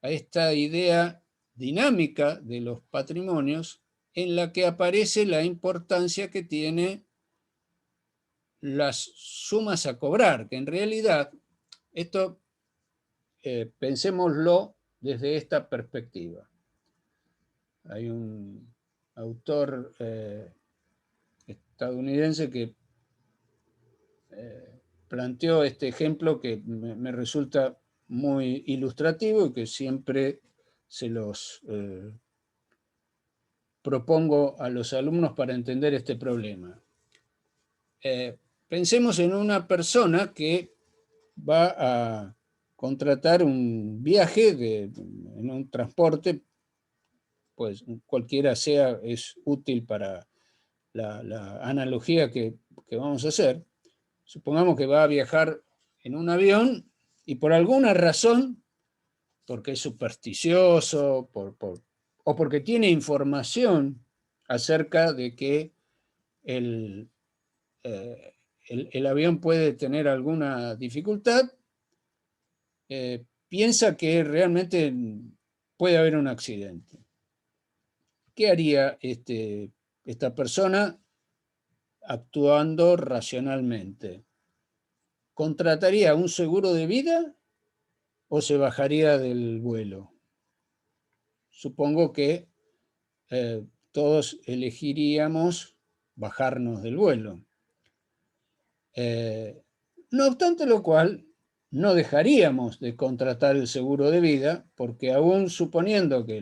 a esta idea dinámica de los patrimonios en la que aparece la importancia que tiene las sumas a cobrar, que en realidad, esto pensémoslo desde esta perspectiva. Hay un autor estadounidense que planteó este ejemplo que me resulta muy ilustrativo y que siempre se los propongo a los alumnos para entender este problema. Pensemos en una persona que va a contratar un viaje en un transporte, pues cualquiera sea, es útil para la analogía que vamos a hacer. Supongamos que va a viajar en un avión y por alguna razón, porque es supersticioso o porque tiene información acerca de que el avión puede tener alguna dificultad, piensa que realmente puede haber un accidente. ¿Qué haría esta persona actuando racionalmente? ¿Contrataría un seguro de vida o se bajaría del vuelo? Supongo que todos elegiríamos bajarnos del vuelo. No obstante lo cual, no dejaríamos de contratar el seguro de vida, porque aún suponiendo que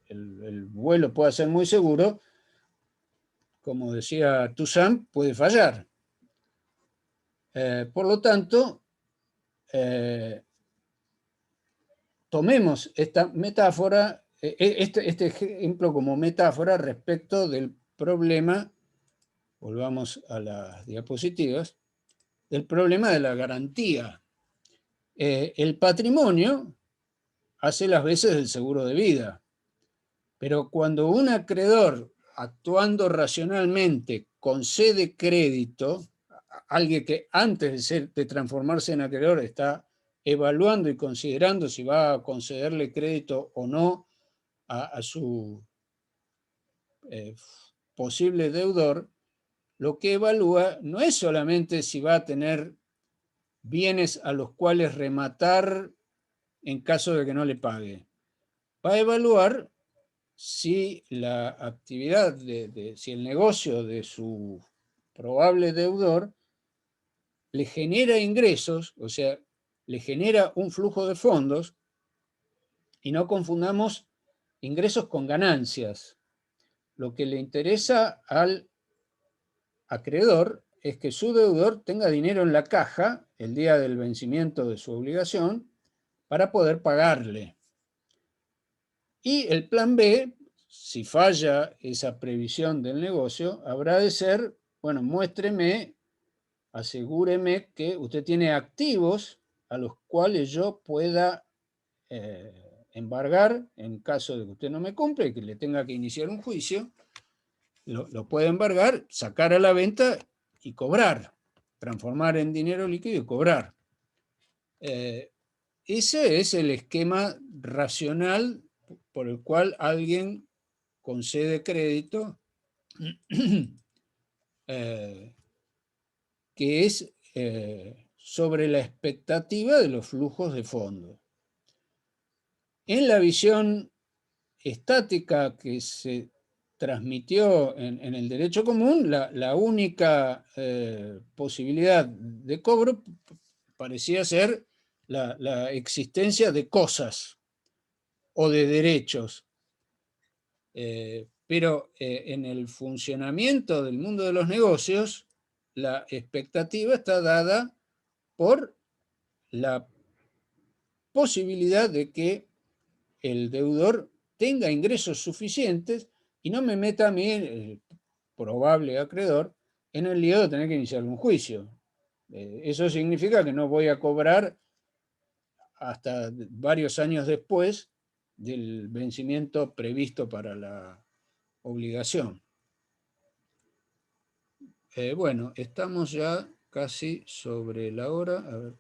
el vuelo pueda ser muy seguro, como decía Toussaint, puede fallar. Por lo tanto, tomemos esta metáfora, este ejemplo como metáfora respecto del problema, volvamos a las diapositivas, del problema de la garantía. El patrimonio hace las veces del seguro de vida, pero cuando un acreedor, actuando racionalmente, concede crédito, alguien que antes de transformarse en acreedor está evaluando y considerando si va a concederle crédito o no a su posible deudor, lo que evalúa no es solamente si va a tener bienes a los cuales rematar en caso de que no le pague. Va a evaluar si la actividad, si el negocio de su probable deudor le genera ingresos, o sea, le genera un flujo de fondos, y no confundamos ingresos con ganancias. Lo que le interesa al acreedor es que su deudor tenga dinero en la caja el día del vencimiento de su obligación para poder pagarle. Y el plan B, si falla esa previsión del negocio, habrá de ser, bueno, muéstreme, asegúreme que usted tiene activos a los cuales yo pueda embargar en caso de que usted no me cumpla y que le tenga que iniciar un juicio. Lo puede embargar, sacar a la venta y cobrar, transformar en dinero líquido y cobrar. Ese es el esquema racional por el cual alguien concede crédito, que es sobre la expectativa de los flujos de fondos. En la visión estática que se transmitió en el derecho común, la única posibilidad de cobro parecía ser la existencia de cosas o de derechos. Pero en el funcionamiento del mundo de los negocios, la expectativa está dada por la posibilidad de que el deudor tenga ingresos suficientes y no me meta a mí, el probable acreedor, en el lío de tener que iniciar un juicio. Eso significa que no voy a cobrar hasta varios años después del vencimiento previsto para la obligación. Bueno, estamos ya casi sobre la hora. A ver.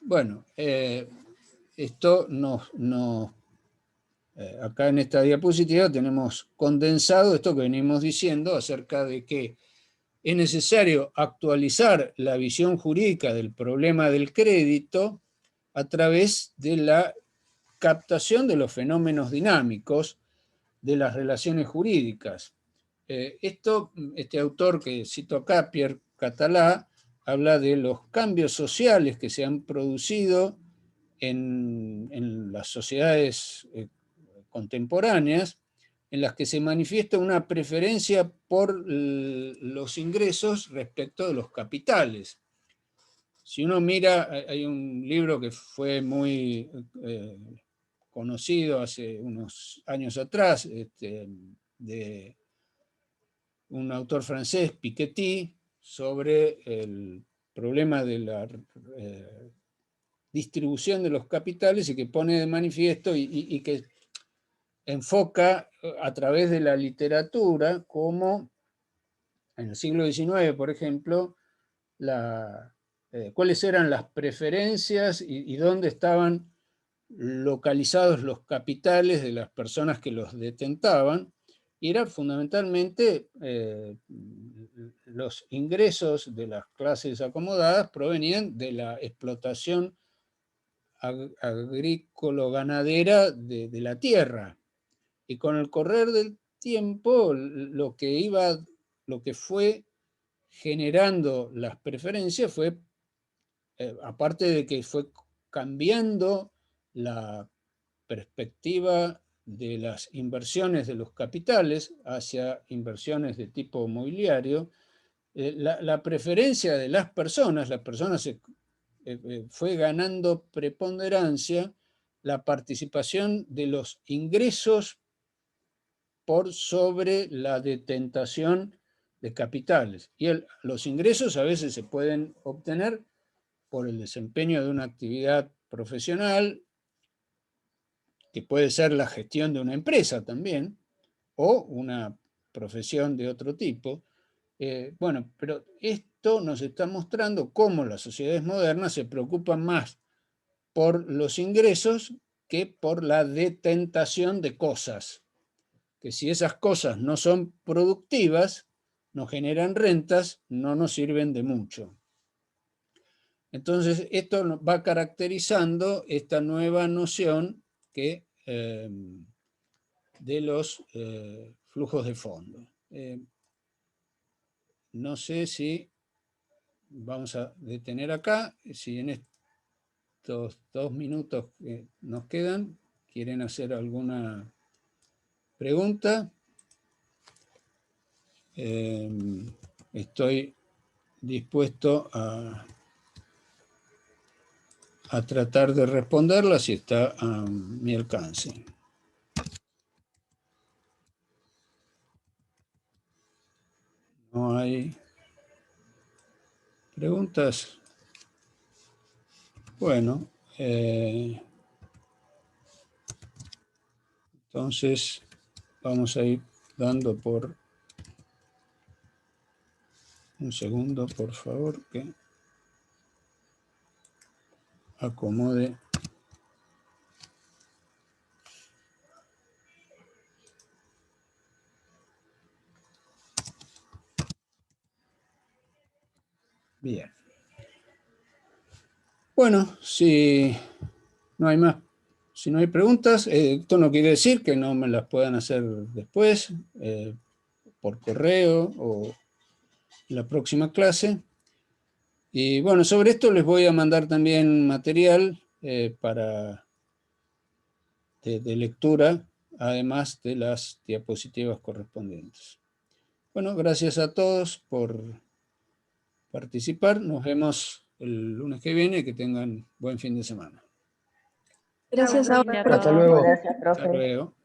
Bueno, esto nos acá en esta diapositiva tenemos condensado esto que venimos diciendo acerca de que es necesario actualizar la visión jurídica del problema del crédito a través de la captación de los fenómenos dinámicos de las relaciones jurídicas. Este autor que cito acá, Pierre Catalá, habla de los cambios sociales que se han producido en las sociedades contemporáneas, en las que se manifiesta una preferencia por los ingresos respecto de los capitales. Si uno mira, hay un libro que fue muy conocido hace unos años atrás, de un autor francés, Piketty, sobre el problema de la distribución de los capitales y que pone de manifiesto y que enfoca a través de la literatura cómo en el siglo XIX, por ejemplo, cuáles eran las preferencias y dónde estaban localizados los capitales de las personas que los detentaban, y era fundamentalmente los ingresos de las clases acomodadas provenían de la explotación agrícola-ganadera de la tierra. Y con el correr del tiempo, lo que fue generando las preferencias fue, aparte de que fue cambiando la perspectiva de las inversiones de los capitales hacia inversiones de tipo mobiliario, la preferencia de las personas fue ganando preponderancia la participación de los ingresos por sobre la detentación de capitales. Y los ingresos a veces se pueden obtener por el desempeño de una actividad profesional, que puede ser la gestión de una empresa también, o una profesión de otro tipo. Bueno, pero esto nos está mostrando cómo las sociedades modernas se preocupan más por los ingresos que por la detentación de cosas. Que si esas cosas no son productivas, no generan rentas, no nos sirven de mucho. Entonces, esto va caracterizando esta nueva noción de los flujos de fondo. No sé si vamos a detener acá, si en estos 2 minutos que nos quedan quieren hacer alguna pregunta. Estoy dispuesto a tratar de responderla si está a mi alcance. ¿No hay preguntas? Bueno, entonces vamos a ir dando por un segundo, por favor, que acomode. Bien. Bueno, si no hay más, si no hay preguntas, esto no quiere decir que no me las puedan hacer después, por correo o en la próxima clase. Y bueno, sobre esto les voy a mandar también material de lectura, además de las diapositivas correspondientes. Bueno, gracias a todos por participar. Nos vemos el lunes que viene. Que tengan buen fin de semana. Gracias a Hasta vos. luego. Gracias, profe. Hasta luego.